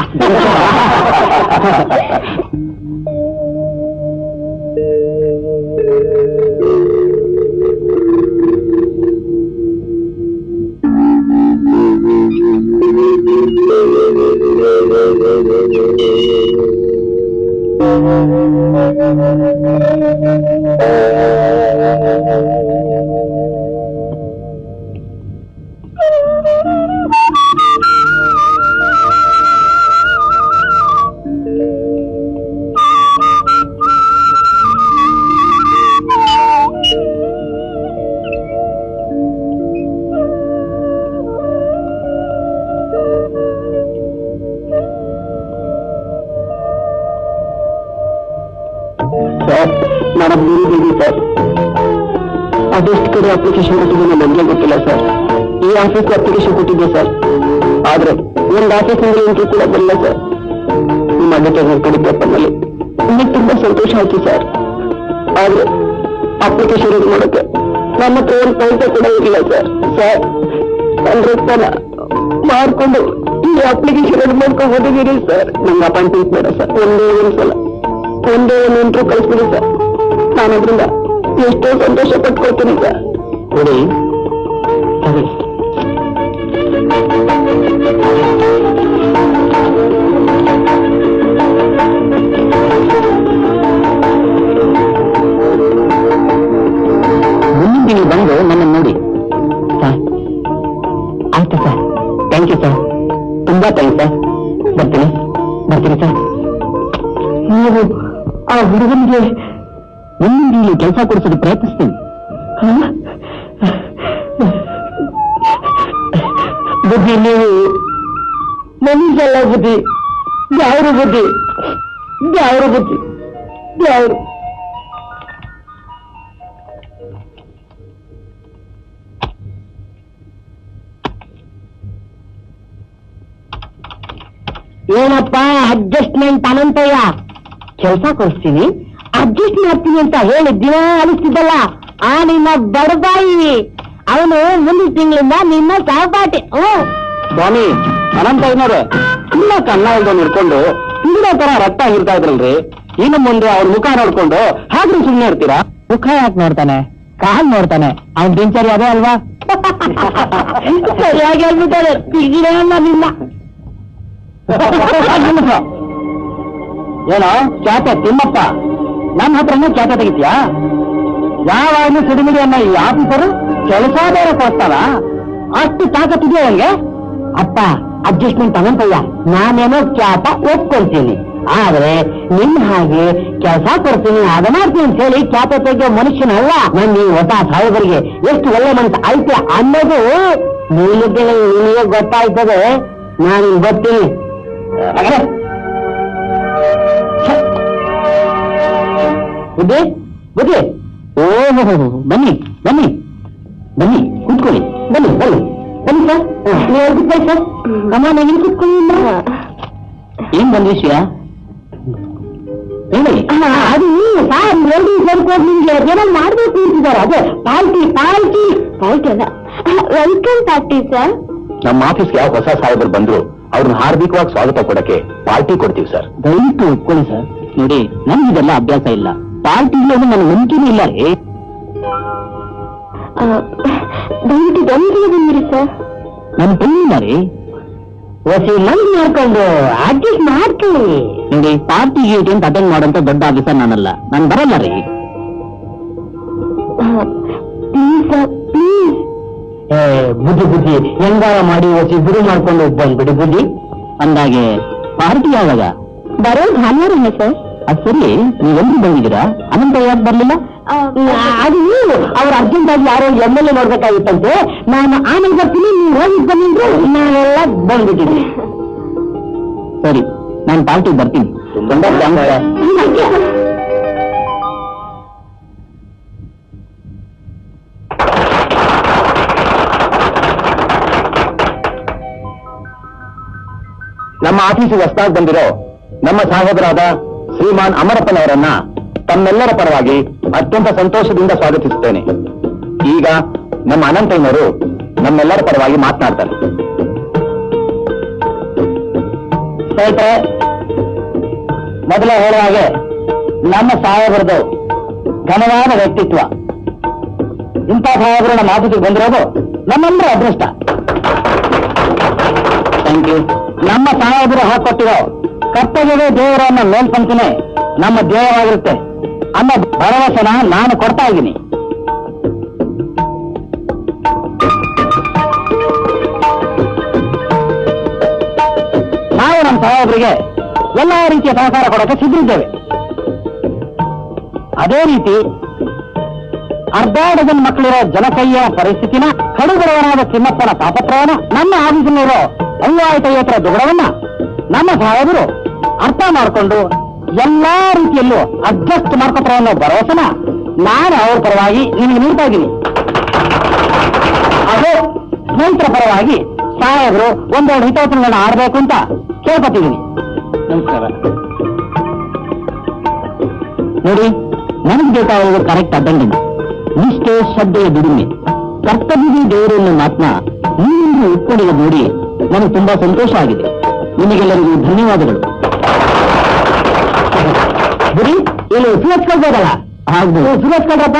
ಸರ್, ನಾನು ಬೀರಿದ್ದೀವಿ ಸರ್. ಅದೆಷ್ಟು ಕಡೆ ಅಪ್ಲಿಕೇಶನ್ ಕೊಟ್ಟಿದ್ದೀನಿ ನನಗೆ ಗೊತ್ತಿಲ್ಲ ಸರ್. ಈ ಆಫೀಸ್ಗೆ ಅಪ್ಲಿಕೇಶನ್ ಕೊಟ್ಟಿದ್ದೆ ಸರ್, ಆದ್ರೆ ಒಂದು ಆಫೀಸ್ನಲ್ಲಿ ಇಂಟ್ರೂ ಕೂಡ ಬರಲಿಲ್ಲ ಸರ್. ನಿಮ್ಮ ಅಡ್ವರ್ಟೈಸ್ಮೆಂಟ್ ಕಡಿತಪ್ಪ ಮೇಲೆ ನನಗೆ ತುಂಬಾ ಸಂತೋಷ ಆಯ್ತು ಸರ್. ಆದ್ರೆ ಅಪ್ಲಿಕೇಶನ್ ರೆಡಿ ಮಾಡೋಕೆ ನನ್ನ ಹತ್ರ ಒಂದು ಪೈಸೆ ಕೂಡ ಇರಲಿಲ್ಲ ಸರ್. ಸರ್, ನನ್ನ ರಕ್ತನ ಮಾಡ್ಕೊಂಡು ಈ ಅಪ್ಲಿಕೇಶನ್ ರೆಡಿ ಮಾಡ್ಕೊಂಡು ಓದಿದ್ದೀರಿ ಸರ್. ನಂಗೆ ಅಪಾಯಿಂಟ್ಮೆಂಟ್ ಬೇಡ ಸರ್. ಒಂದೇ ಒಂದ್ಸಲ ಒಂದೇ ಒಂದು ಇಂಟ್ರೂ ಕಳಿಸ್ಬಿಡಿ ಸರ್. ನಾನು ಅದರಿಂದ ಎಷ್ಟೋ ಸಂತೋಷ ಪಟ್ಕೊಳ್ತೀನಿ ಸರ್. ಕೊಡಿ. ಸರಿ. ಮುಂದಿನ ಬಂದು ನನ್ನನ್ನು ನೋಡಿ ಸರ್. ಆಯ್ತು ಸರ್, ಥ್ಯಾಂಕ್ ಯು ಸರ್, ತುಂಬಾ ಥ್ಯಾಂಕ್ಸ್ ಸರ್. ಬರ್ತೀನಿ ಸರ್. ನೀವು ಆ ಹುಡುಗನಿಗೆ ಮುಂದಿನ ಕೆಲಸ ಕೊಡಿಸೋದು ಪ್ರಯತ್ನಿಸ್ತೀನಿ. ಬುದ್ಧಿ ನೀವು ಮನುಷ್ಯಲ್ಲ, ಬುದ್ಧಿ ಯಾವ್ರ ಬುದ್ಧಿ ಯಾವ್ರು. ಏನಪ್ಪ ಅಡ್ಜಸ್ಟ್ಮೆಂಟ್ ಅನಂತಯ್ಯ? ಕೆಲಸ ಕೊಡಿಸ್ತೀನಿ, ಅಡ್ಜಸ್ಟ್ ಮಾಡ್ತೀನಿ ಅಂತ ಹೇಳಿ ದಿನ ಅನಿಸ್ತಿದ್ದಲ್ಲ ಆ ನಿನ್ನ ಬಡಬಾಯಿ ಅವನು ಮುಂದಿನ ತಿಂಗಳಿಂದ ನಿನ್ನ ಸಹಪಾಠಿ. ಸ್ವಾಮಿ, ಅನಂತಯ್ಯನವ್ರೆ, ಇಲ್ಲ ಕನ್ನ ಇಲ್ದವ್ನು ಹಿಡ್ಕೊಂಡು ತಿಂಗಳ ತರ ರಕ್ತ ಹಿಡ್ತಾ ಇದ್ರಲ್ರಿ. ಇನ್ನು ಮುಂದೆ ಅವ್ರ ಮುಖ ನೋಡ್ಕೊಂಡು ಹಾಗೆ ಸುಮ್ಮನೆ ಇರ್ತೀರಾ? ಮುಖ ಯಾಕೆ ನೋಡ್ತಾನೆ, ಕಾಲ್ ನೋಡ್ತಾನೆ. ಅವ್ನ ದಿನಚರಿ ಅದೇ ಅಲ್ವಾ? ಸರಿಯಾಗಿ ಹೇಳ್ಬಿಟ್ಟಾರೆ. ತಿಗಿರಲ್ಲ ನಿನ್ನ. ಏನೋ ಚಾತೆ ತಿಮ್ಮಪ್ಪ, ನನ್ನ ಹತ್ರನೂ ಚಾತೆ ತೆಗಿತೀಯಾ? ಯಾವಾಗಲೂ ಸಿಡಿಮಿಡಿ ಅನ್ನೋ ಈ ಆಫೀಸರು ಕೆಲಸ ಬೇರೆ ಕೊಡ್ತಾರ. ಅಷ್ಟು ತಾಕತ್ತಿದೆಯಾ ಅವನಿಗೆ? ಅಪ್ಪ, ಅಡ್ಜಸ್ಟ್ಮೆಂಟ್ ಅನಂತಯ್ಯ, ನಾನೇನೋ ಚಾಪ ಒಪ್ಕೊಳ್ತೀನಿ, ಆದ್ರೆ ನಿಮ್ ಹಾಗೆ ಕೆಲಸ ಕೊಡ್ತೀನಿ ಅದ ಮಾಡ್ತೀನಿ ಅಂತ ಹೇಳಿ ಚಾಪ ತೆಗೆಯೋ ಮನುಷ್ಯನಲ್ಲ ನಾನು. ಈ ಹೊಸ ಸಾಹೇಬರಿಗೆ ಎಷ್ಟು ಒಳ್ಳೆ ಮನಸ್ಸು ಐತೆ ಅನ್ನೋದು ನಿನಗೆ ಗೊತ್ತಾಯ್ತದೆ. ನಾನು ಬರ್ತೀನಿ. ಬುದ್ಧಿ ಓಹೋ, ಬನ್ನಿ ಬನ್ನಿ ಬನ್ನಿ, ಕೂತ್ಕೊಳ್ಳಿ. ಬನ್ನಿ ಬನ್ನಿ ಬನ್ನಿ ಸರ್, ನೀವು ಕೂತ್ಕೊಳ್ಳಿ ಸರ್. ಅಮ್ಮ ನೀವು ಕೂತ್ಕೊಳ್ಳಿ. ಏನ್ ಬಂದ ವಿಷಯ ಹೇಳಿ. ಅದು ಸರ್ ನೋಡಿ ಸೇರ್ಕೊಂಡು ನಿಮ್ಗೆ ಏನೋ ಮಾಡ್ಬೇಕು ಅಂತಿದ್ದಾರೆ. ಅದೇ ಪಾರ್ಟಿ ಪಾರ್ಟಿ ಪಾರ್ಟಿ ಅಲ್ಲ, ವೆಲ್ಕಮ್ ಪಾರ್ಟಿ ಸರ್. ನಮ್ಮ ಆಫೀಸ್ಗೆ ಯಾವ ಹೊಸ ಸಾಹೇಬರು ಬಂದ್ರು ಅವ್ರನ್ನ ಹಾರ್ದಿಕವಾಗಿ ಸ್ವಾಗತ ಕೊಡಕ್ಕೆ ಪಾರ್ಟಿ ಕೊಡ್ತೀವಿ ಸರ್. ದಯವಿಟ್ಟು ಒಪ್ಕೊಳ್ಳಿ ಸರ್. ನೋಡಿ, ನನ್ಗಿದೆಲ್ಲ ಅಭ್ಯಾಸ ಇಲ್ಲ, ಪಾರ್ಟಿಗೆ ನನ್ನ ನಂಬಿಕೆನೂ ಇಲ್ಲ ರೀ. ದಯವಿಟ್ಟು ಗಂಟೆಗೆ ಬಂದಿರಿ ಸರ್. ನನ್ನ ಬಂದಿಲ್ಲ ರೀ. ಹೊಸ ಮಂದಿ ಮಾಡ್ಕೊಂಡು ಅಡ್ಜಸ್ಟ್ ಮಾಡ್ಕೊಳ್ಳಿ. ನೋಡಿ, ಪಾರ್ಟಿ ಗೀಟಿ ಅಂತ ಅಟೆಂಡ್ ಮಾಡೋಂತ ದೊಡ್ಡ ಆಫೀಸರ್ ನಾನಲ್ಲ, ನಾನು ಬರಲ್ಲ ರೀ. Please sir, please. ಬುದ್ಧಿ ಬುದ್ಧಿ ಹೆಂಗಾರ ಮಾಡಿ ಹೊಸ ಗುರು ಮಾಡ್ಕೊಂಡು ಬಂದ್ಬಿಡಿ ಬುದ್ಧಿ. ಅಂದಾಗೆ ಪಾರ್ಟಿ ಯಾವಾಗ? ಬರೋ ಭಾನುವಾರನೇ ಸರ್. ಅದು ಸರಿ, ನೀವೆಲ್ಲರೂ ಬಂದಿದ್ದೀರಾ, ಅನಂತ ಯಾಕೆ ಬರ್ಲಿಲ್ಲ? ಅದು ಅವ್ರು ಅರ್ಜೆಂಟ್ ಆಗಿ ಯಾರೋ MLA ನೋಡ್ಬೇಕಾಗಿತ್ತಂತೆ. ನಾನು ಆಮೇಲೆ ಬರ್ತೀನಿ, ನೀವು ಹೋಗಿ ಬಂದಿದ್ರು ನಾನೆಲ್ಲ ಬಂದ್ಬಿಟ್ಟಿದ್ದೀನಿ. ಸರಿ, ನಾನು ಪಾರ್ಟಿಗೆ ಬರ್ತೀನಿ. ನಮ್ಮ ಆಫೀಸಿಗೆ ಹೊಸದಾಗಿ ಬಂದಿರೋ ನಮ್ಮ ಸಾಹೇಬರಾದ ಶ್ರೀಮಾನ್ ಅಮರಪ್ಪನವರನ್ನ ತಮ್ಮೆಲ್ಲರ ಪರವಾಗಿ ಅತ್ಯಂತ ಸಂತೋಷದಿಂದ ಸ್ವಾಗತಿಸುತ್ತೇನೆ. ಈಗ ನಮ್ಮ ಅನಂತಯ್ಯನವರು ನಮ್ಮೆಲ್ಲರ ಪರವಾಗಿ ಮಾತನಾಡ್ತಾರೆ. ಸ್ನೇಹಿತರೆ, ಮೊದಲೇ ಹೇಳುವ ಹಾಗೆ ನಮ್ಮ ಸಾಹೇಬರದು ಘನವಾದ ವ್ಯಕ್ತಿತ್ವ. ಇಂಥ ಸಾಹೇಬರು ನಮ್ಮ ಆಫೀಸಿಗೆ ಬಂದಿರೋದು ನಮ್ಮೆಲ್ಲರ ಅದೃಷ್ಟ. Thank you. ನಮ್ಮ ಸಾಹೇಬರು ಹಾಕೊಟ್ಟಿರೋ ಕರ್ತವ್ಯವೇ ದೇವರನ್ನ ಮೇಲ್ಪಂಚನೆ ನಮ್ಮ ಧ್ಯೇಯವಾಗಿರುತ್ತೆ ಅನ್ನೋ ಭರವಸೆನ ನಾನು ಕೊಡ್ತಾ ಇದ್ದೀನಿ. ನಾವು ನಮ್ಮ ಸಾಹೇಬರಿಗೆ ಎಲ್ಲಾ ರೀತಿಯ ಸಹಕಾರ ಕೊಡೋಕೆ ಸಿದ್ಧಿದ್ದೇವೆ. ಅದೇ ರೀತಿ ಅರ್ಧ ಡಜನ್ ಮಕ್ಕಳಿರೋ ಜನಕಯ್ಯ ಪರಿಸ್ಥಿತಿನ, ಕಡುಬಡವನಾದ ತಿಮ್ಮಪ್ಪನ ತಾಪತ್ರವನ, ನಮ್ಮ ಆಫೀಸಿನಲ್ಲಿರೋ 55 ದುಗಡವನ್ನ ನಮ್ಮ ಸಾಹೇಬರು ಅರ್ಥ ಮಾಡಿಕೊಂಡು ಎಲ್ಲಾ ರೀತಿಯಲ್ಲೂ ಅಡ್ಜಸ್ಟ್ ಮಾಡ್ಕೊತಾರೆ ಅನ್ನೋ ಭರವಸೆನ ನಾನು ಅವ್ರ ಪರವಾಗಿ ನಿಮಗೆ ನೀಡ್ತಾ ಇದ್ದೀನಿ. ಅದು ಸ್ನೇಹಿತರ ಪರವಾಗಿ ಸಾಹೇಬರು ಒಂದೆರಡು ಹಿತವಚನಗಳನ್ನ ಆಡಬೇಕು ಅಂತ ಕೇಳ್ಕೊತಿದ್ದೀನಿ. ನಮಸ್ಕಾರ. ನೋಡಿ, ನನಗೆ ಬೇಕಾಗಿರೋದು ಕರೆಕ್ಟ್ ಅಟೆಂಡೆನ್ಸ್, ನಿಷ್ಠೆ, ಶ್ರದ್ಧೆಯ ದುಡಿಮೆ, ಕರ್ತವ್ಯವೇ ದೇವರು ಅನ್ನೋ ಮಾತನ್ನ ನೀವು ಉಟ್ಕೊಂಡಿರೋ ನೋಡಿ ನನಗೆ ತುಂಬಾ ಸಂತೋಷ ಆಗಿದೆ. ನಿಮಗೆಲ್ಲರಿಗೂ ಧನ್ಯವಾದಗಳು. ಬರೀ ಇಲ್ಲಿ ಸುರಸ್ಕೊಳ್ಬೋದಲ್ಲ? ಆಗ್ಬೋದು, ಸುರಸ್ಕೊಳ್ರಪ್ಪ.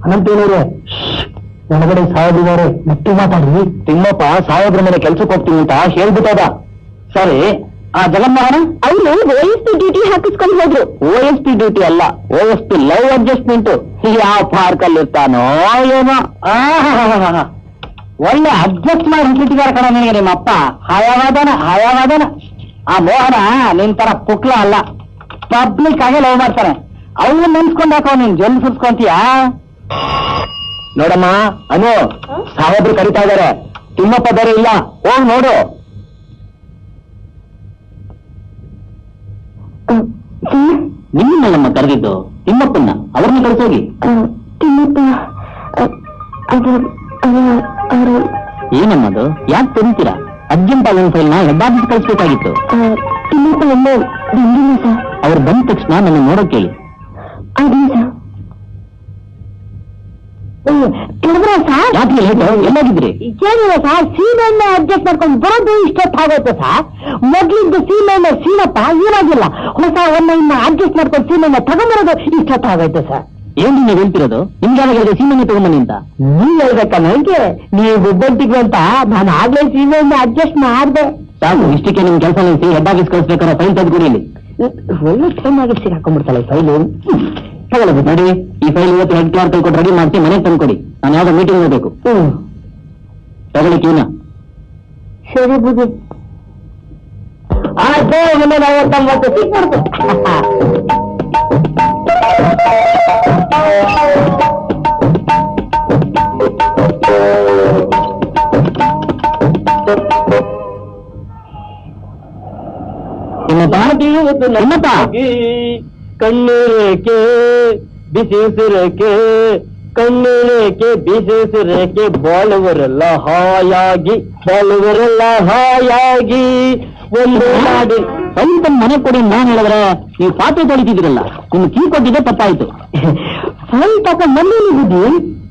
ಅನಂತೇನವ್ರೆ, ಒಳಗಡೆ ಸಾಹೇಬ್ರಿದ್ದಾರೆ, ಮತ್ತೆ ಮಾತಾಡಿ. ತಿಮ್ಮಪ್ಪ ಸಾಹೇಬ್ರ ಮೇಲೆ ಕೆಲ್ಸಕ್ಕೆ ಹೋಗ್ತೀನಿ ಅಂತ ಹೇಳ್ಬಿಟ್ಟದ. ಸರಿ, ಆ ಜಗನ್ಮೋಹನ ಅವರು OSP ಡ್ಯೂಟಿ ಹಾಕಿಸ್ಕೊಂಡು ಹೋದ್ರು. OSP ಡ್ಯೂಟಿ ಅಲ್ಲ, OSP ಲವ್ ಅಡ್ಜಸ್ಟ್ಮೆಂಟ್. ಯಾವ ಪಾರ್ಕ್ ಅಲ್ಲಿ ಇರ್ತಾನೋ ಏನೋ. ಒಳ್ಳೆ ಅಡ್ಜಸ್ಟ್ ಮಾಡಿ ಹಿಟ್ಟಿದ್ದಾರೆ ಕಣ ನಿನಗೆ ನಿಮ್ಮಪ್ಪ. ಹಯವಾದನ ಆ ಮೋಹನ ನಿನ್ ತರ ಪುಕ್ಲ ಅಲ್ಲ, ಪಬ್ಲಿಕ್ ಆಗಿ ಲವ್ ಮಾಡ್ತಾನೆ. ಅವನ್ನ ನೆನ್ಸ್ಕೊಂಡಾಕ ನೀನ್ ಜೊಲ್ ಸುರ್ಸ್ಕೊಂತೀಯಾ? ನೋಡಮ್ಮ ಅನು, ಸಾಹೇಬ್ರು ಕರಿತಾ ಇದಾರೆ, ತಿಮ್ಮಪ್ಪ ಬೇರೆ ಇಲ್ಲ, ಹೋಗ್ ನೋಡು. ನಿಮ್ಮನ್ನಲ್ಲಮ್ಮ ಕರೆದಿದ್ದು, ತಿಮ್ಮಪ್ಪನ್ನ. ಅವ್ರನ್ನ ಕಳಿಸೋಗಿ. ತಿಮ್ಮಪ್ಪ ಏನಮ್ಮದು? ಯಾಕೆ ತೆರಿತೀರಾ? ಅರ್ಜೆಂಟ್ ಆಗಿ ಒಂದು ಫೈಲ್ನ ಹೆಡ್ ಆಫೀಸ್ ಕಳಿಸ್ಬೇಕಾಗಿತ್ತು. ತಿಮ್ಮಪ್ಪ ಎಲ್ಲೋ ಬಂದಿಲ್ಲ ಸರ್. ಅವ್ರು ಬಂದ ತಕ್ಷಣ ನನ್ನ ನೋಡೋಕೆ ಹೇಳಿ. ಎಲ್ಲಾಗಿದ್ರಿ? ಸರ್, ಸೀಮೆಣ್ಣೆ ಅಡ್ಜಸ್ಟ್ ಮಾಡ್ಕೊಂಡು ಬರೋದು ಇಷ್ಟೊತ್ತಾಗೋಯ್ತು ಸರ್. ಮೊದ್ಲಿದ್ದು ಸೀಮೆಣ್ಣೆ ಸೀನಪ್ಪ ಏನಾಗಿಲ್ಲ, ಹೊಸ ಒಣ್ಣೆಯನ್ನ ಅಡ್ಜಸ್ಟ್ ಮಾಡ್ಕೊಂಡು ಸೀಮೆಣ್ಣೆ ತಗೊಂಡ್ಬರೋದು ಇಷ್ಟೊತ್ತಾಗೋಯ್ತು ಸರ್. ಏನ್ ನೀವು ಹೇಳ್ತಿರೋದು? ನಿಮ್ಗೆ ಯಾವಾಗ ಹೇಳಿದೆ ಸೀಮೆಣ್ಣೆ ತಗೊಂಬನ್ನಿ ಅಂತ? ನೀವ್ ಹೇಳ್ಬೇಕ ನನಗೆ? ನೀವು ಒಬ್ಬಂಟಿಗೆ ಅಂತ ನಾನು ಆಗ್ಲೇ ಸೀಮೆಯನ್ನು ಅಡ್ಜಸ್ಟ್ ಮಾಡ್ದೆ. ಸಾಕು, ಇಷ್ಟಕ್ಕೆ ನಿಮ್ ಕೆಲಸ ನಿಲ್ಸಿ ಹೆಡ್ ಆಫೀಸ್ ಕಳಿಸ್ಬೇಕಾದ್ರೆ ಫೈಲ್ ತೆಗೆದುಕೊಡಿ ಇಲ್ಲಿ. ಒಳ್ಳೆ ಟೈಮ್ ಆಗಿ ಹಾಕೊಂಡ್ಬಿಡ್ತಾಳೆ ಫೈಲು. ತಗೊಳ್ಳಿ ನೋಡಿ, ಈ ಫೈಲ್ ಇವತ್ತು ಹೆಡ್ ಕ್ಲಾರ್ಕ್ ಕೊಟ್ಟು ರೆಡಿ ಮಾಡಿಸಿ ಮನೆಗೆ ತಂದ್ಕೊಡಿ. ನಾನು ಯಾವ್ದೋ ಮೀಟಿಂಗ್ ಹೋಗ್ಬೇಕು. ತಗೊಳ್ಳಿ ಕ್ಯೂನ. ಸರಿ ಬುದ್ಧಿ. ಆಯ್ತು, 150 ಸೀಟ್ ಮಾಡ್ತು. ಕಣ್ಣೀರೇಕೆ ಬಿಸಿಸಿರಕ್ಕೆ, ಕಣ್ಣೀರೇಕೆ ಬಿಸಿಸಿರಕ್ಕೆ, ಬಾಳುವರೆಲ್ಲ ಹಾಯಾಗಿ, ಬಾಳುವರೆಲ್ಲ ಹಾಯಾಗಿ ಒಂದು ಮಾಡಿ ಸ್ವಲ್ಪ ಮನೆ ಕೊಡಿ. ನಾನ್ ಹೇಳಿದ್ರೆ ನೀವು ಪಾತ್ರೆ ತೊಳಿತಿದ್ದೀರಲ್ಲ, ನಿಮ್ಗೆ ಕೀ ಕೊಟ್ಟಿದ್ದೆ ತಪ್ಪಾಯ್ತು. ಸ್ವಲ್ಪ ಮನೇಲಿ ಬುದ್ಧಿ,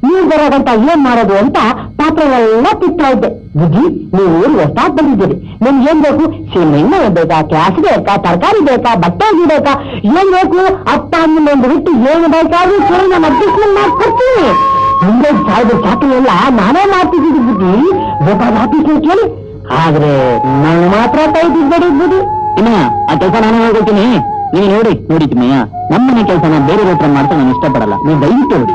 ನೀವು ಬರೋದಂತ ಏನ್ ಮಾಡೋದು ಅಂತ ಪಾತ್ರೆ ಎಲ್ಲ ತಿಂತಾ ಇದ್ದೆ. ಬುದ್ಧಿ, ನೀವು ಹೊಸ್ತಾಗ್ ಬಂದಿದ್ದೀರಿ, ನಿಮ್ಗೆ ಏನ್ ಬೇಕು? ಸೀಮೆಣ್ಣೆ ಬೇಕಾ, ಕ್ಯಾಸ್ ಬೇಕಾ, ತರಕಾರಿ ಬೇಕಾ, ಬಟ್ಟೆ ಬೇಕಾ, ಏನ್ ಬೇಕು? ಅಪ್ಪ ಅಮ್ಮನೊಂದು ಬಿಟ್ಟು ಏನು ಬೇಕಾದ್ರೂ ಕೇಳಿ ನಾನು ಅಡ್ಜಸ್ಟ್ಮೆಂಟ್ ಮಾಡ್ಕೊಡ್ತೀನಿ. ಮುಂದೆ ಸಾವಿರ ಚಾಕರಿ ಎಲ್ಲ ನಾನೇ ಮಾಡ್ತಿದ್ದೀನಿ ಬುದ್ಧಿ, ಬೇಕಾದ ಆಫೀಸ್ನಲ್ಲಿ ಕೇಳಿ. ಆದ್ರೆ ನಾನು ಮಾತ್ರ ಕೈದಿದ್ಬೇಡಿ ಬುದ್ಧಿ. ಇನ್ನ ಆ ಕೆಲಸ ನಾನು ಹೋಗ್ತೀನಿ. ನೀವು ನೋಡಿ ತಿಮ್ಮಯ್ಯ, ನಮ್ಮನೆ ಕೆಲಸನ ಬೇರೆ ಹತ್ರ ಮಾಡ್ತಾ ನಾನು ಇಷ್ಟಪಡಲ್ಲ. ನೀವು ದಯವಿಟ್ಟು ನೋಡಿ.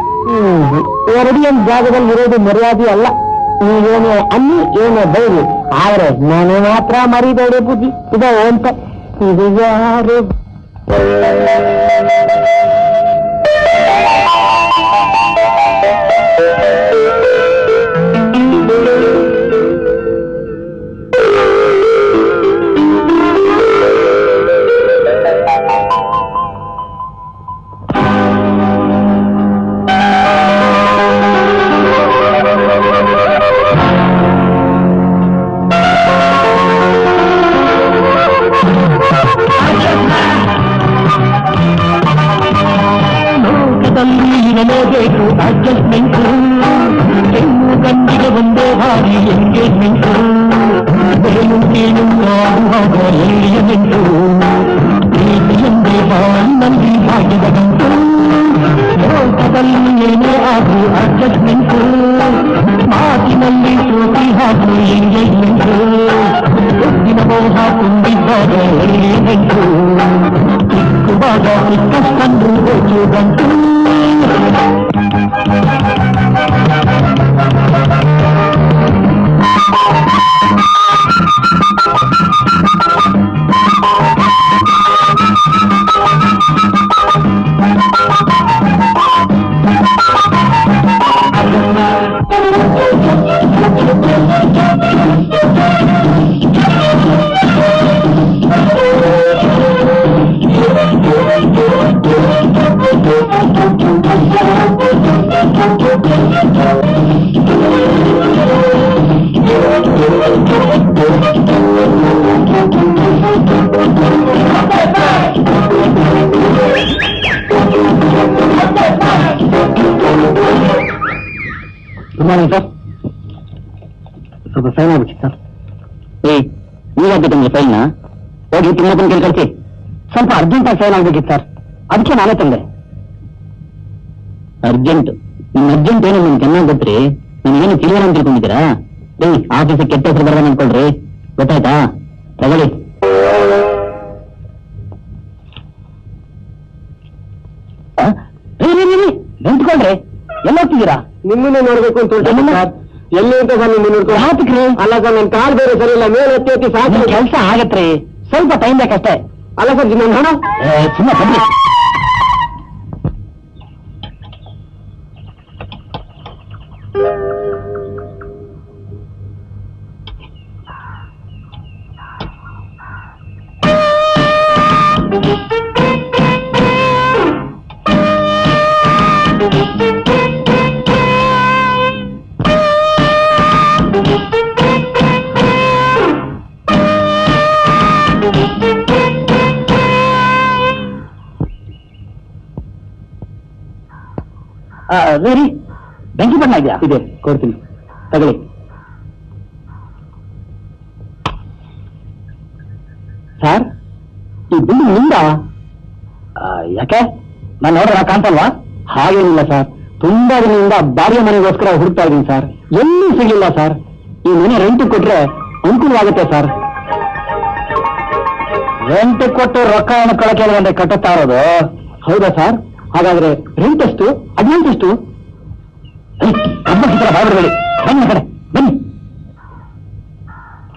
ಎರಡು ಒಂದು ಜಾಗದಲ್ಲಿ ಇರೋದು ಮರ್ಯಾದೆ ಅಲ್ಲ. ನೀವೇನೇ ಅನ್ನಿ ಏನೇ ಬೈರಿ, ಆದ್ರೆ ನಾನು ಮಾತ್ರ ಮರಿಬೇಡಿ ಬುದ್ಧಿ. ಇದು ಅಂತ ಇದು ಯಾರು? ಇರಲೇಬೇಕು ಅಡ್ಜಸ್ಟ್ಮೆಂಟ್, ಹೆಣ್ಣು ಗಂಡಿಗೆ ಒಂದೇ ಬಾರಿ ಎಂಗೇಜ್ಮೆಂಟ್, ಬೇನು ಕೀಳು ಕಾಡುವಾಗ ಎಲಿಯಮೆಂಟು, ಪ್ರೀತಿಯಂದೇ ಬಾಳಿನಲ್ಲಿ ಭಾಗ್ಯದ ಗಂಟು, ಲೋಕದಲ್ಲಿ ಏನೇ ಆಗು ಅಡ್ಜಸ್ಟ್ಮೆಂಟ್, ಮಾತಿನಲ್ಲಿ ಸೋತಿ ಹಾಗೂ ಎಂಗೇಜ್ಮೆಂಟ್, ಒತ್ತಿನ ಮೋಹ ತುಂಬಿದ್ದಾಗ ಎಲಿಯಮೆಂಟು, ಚಿಕ್ಕುವಾಗ ಚಿಕ್ಕಷ್ಟನ್ನು ಹೆಚ್ಚು ಗಂಟು. Good morning sir. ಸ್ವಲ್ಪ ಸೈನ್ ಆಗ್ಬೇಕಿತ್ತು ಸರ್. ನೀವಾಗ್ಬೇಕು ನಿಮಗೆ ಸೈನ್ನ? ಹೋಗಿ ತಿಮ್ಮಪ್ಪನ ಕೇಳಿ ಕಳಿಸಿ. ಸ್ವಲ್ಪ ಅರ್ಜೆಂಟಾಗಿ ಸೈನ್ ಆಗ್ಬೇಕಿತ್ತು ಸರ್, ಅದಕ್ಕೆ ನಾನೇ ತಂದೆ. ಅರ್ಜೆಂಟ್? ನಿಮ್ಮ ಅರ್ಜೆಂಟ್ ಏನು ನಿಮ್ಗೆ ಚೆನ್ನಾಗಿ ಗೊತ್ತ್ರಿ. ನನಗೇನು ತಿಳಿಯೋಣ ಅಂತ ತಿಳ್ಕೊಂಡಿದ್ದೀರಾ? ಆಫೀಸಿಗೆ ಕೆಟ್ಟ ಹೆಸರು ಬರೋಣ ಅನ್ಕೊಳ್ರಿ, ಗೊತ್ತಾಯ್ತಾ? ತಗೊಳ್ಳಿ. ನಿಂತ್ಕೊಳ್ರಿ, ಎಲ್ಲ ಹೋಗ್ತಿದ್ದೀರಾ? ನಿಮ್ಮನ್ನೇ ನೋಡ್ಬೇಕು ಅಂತ ಹೊರಟೆ ಸರ್. ಎಲ್ಲಿ ಅಂತ ಸರ್ ನಿಮ್ಮನ್ನ ನೋಡ್ಕೊಂಡು? ಯಾತಕ್ರಿ? ಅಲ್ಲ ಸರ್, ನನ್ನ ಕಾಲ್ ಬೇರೆ ಸರಿ ಇಲ್ಲ, ಮೇಲೆ ಎತ್ತಿ ಸಾಕು. ಕೆಲಸ ಆಗತ್ರಿ, ಸ್ವಲ್ಪ ಟೈಮ್ ಬೇಕಷ್ಟೇ. ಅಲ್ಲ ಸರ್, ನನ್ನ ಹಣ ಸುಮ್ಮನೆ ಬನ್ನಿ. ವೇರಿ ಬೆಂಕಿ ಬಣ್ಣ ಇದೆಯಾ? ಇದೆ, ಕೊಡ್ತೀನಿ, ತಗೊಳ್ಳಿ. ಸರ್, ಈ ಬಿಲ್ಡಿಂಗ್ ನಿಂದ? ಯಾಕೆ ನಾನು ನೋಡ್ರ ಕಾಣ್ತಲ್ವಾ? ಹಾಗೇನಿಲ್ಲ ಸರ್, ತುಂಬಾ ದಿನದಿಂದ ಬಾಡಿಗೆ ಮನೆಗೋಸ್ಕರ ಹುಡುಕ್ತಾ ಇದ್ದೀನಿ ಸರ್, ಎಲ್ಲೂ ಸಿಗಲಿಲ್ಲ ಸರ್. ಈ ಮನೆ ರೆಂಟ್ ಕೊಟ್ರೆ ಅನುಕೂಲವಾಗುತ್ತೆ ಸರ್. ರೆಂಟ್ ಕೊಟ್ಟು ರೊಕ್ಕ ಅನ್ಕೊಳಕ್ಕೆ ಕಟ್ಟುತ್ತಾ ಇರೋದು. ಹೌದಾ ಸರ್? ಹಾಗಾದ್ರೆ ರೆಂಟ್ ಎಷ್ಟು, ಅಡ್ವಾನ್ಸ್ ಎಷ್ಟು? ಹಬ್ಬಕ್ಕೆ ಬಾಬಿಡಬೇಡಿ, ಬನ್ನಿ ಕಡೆ ಬನ್ನಿ.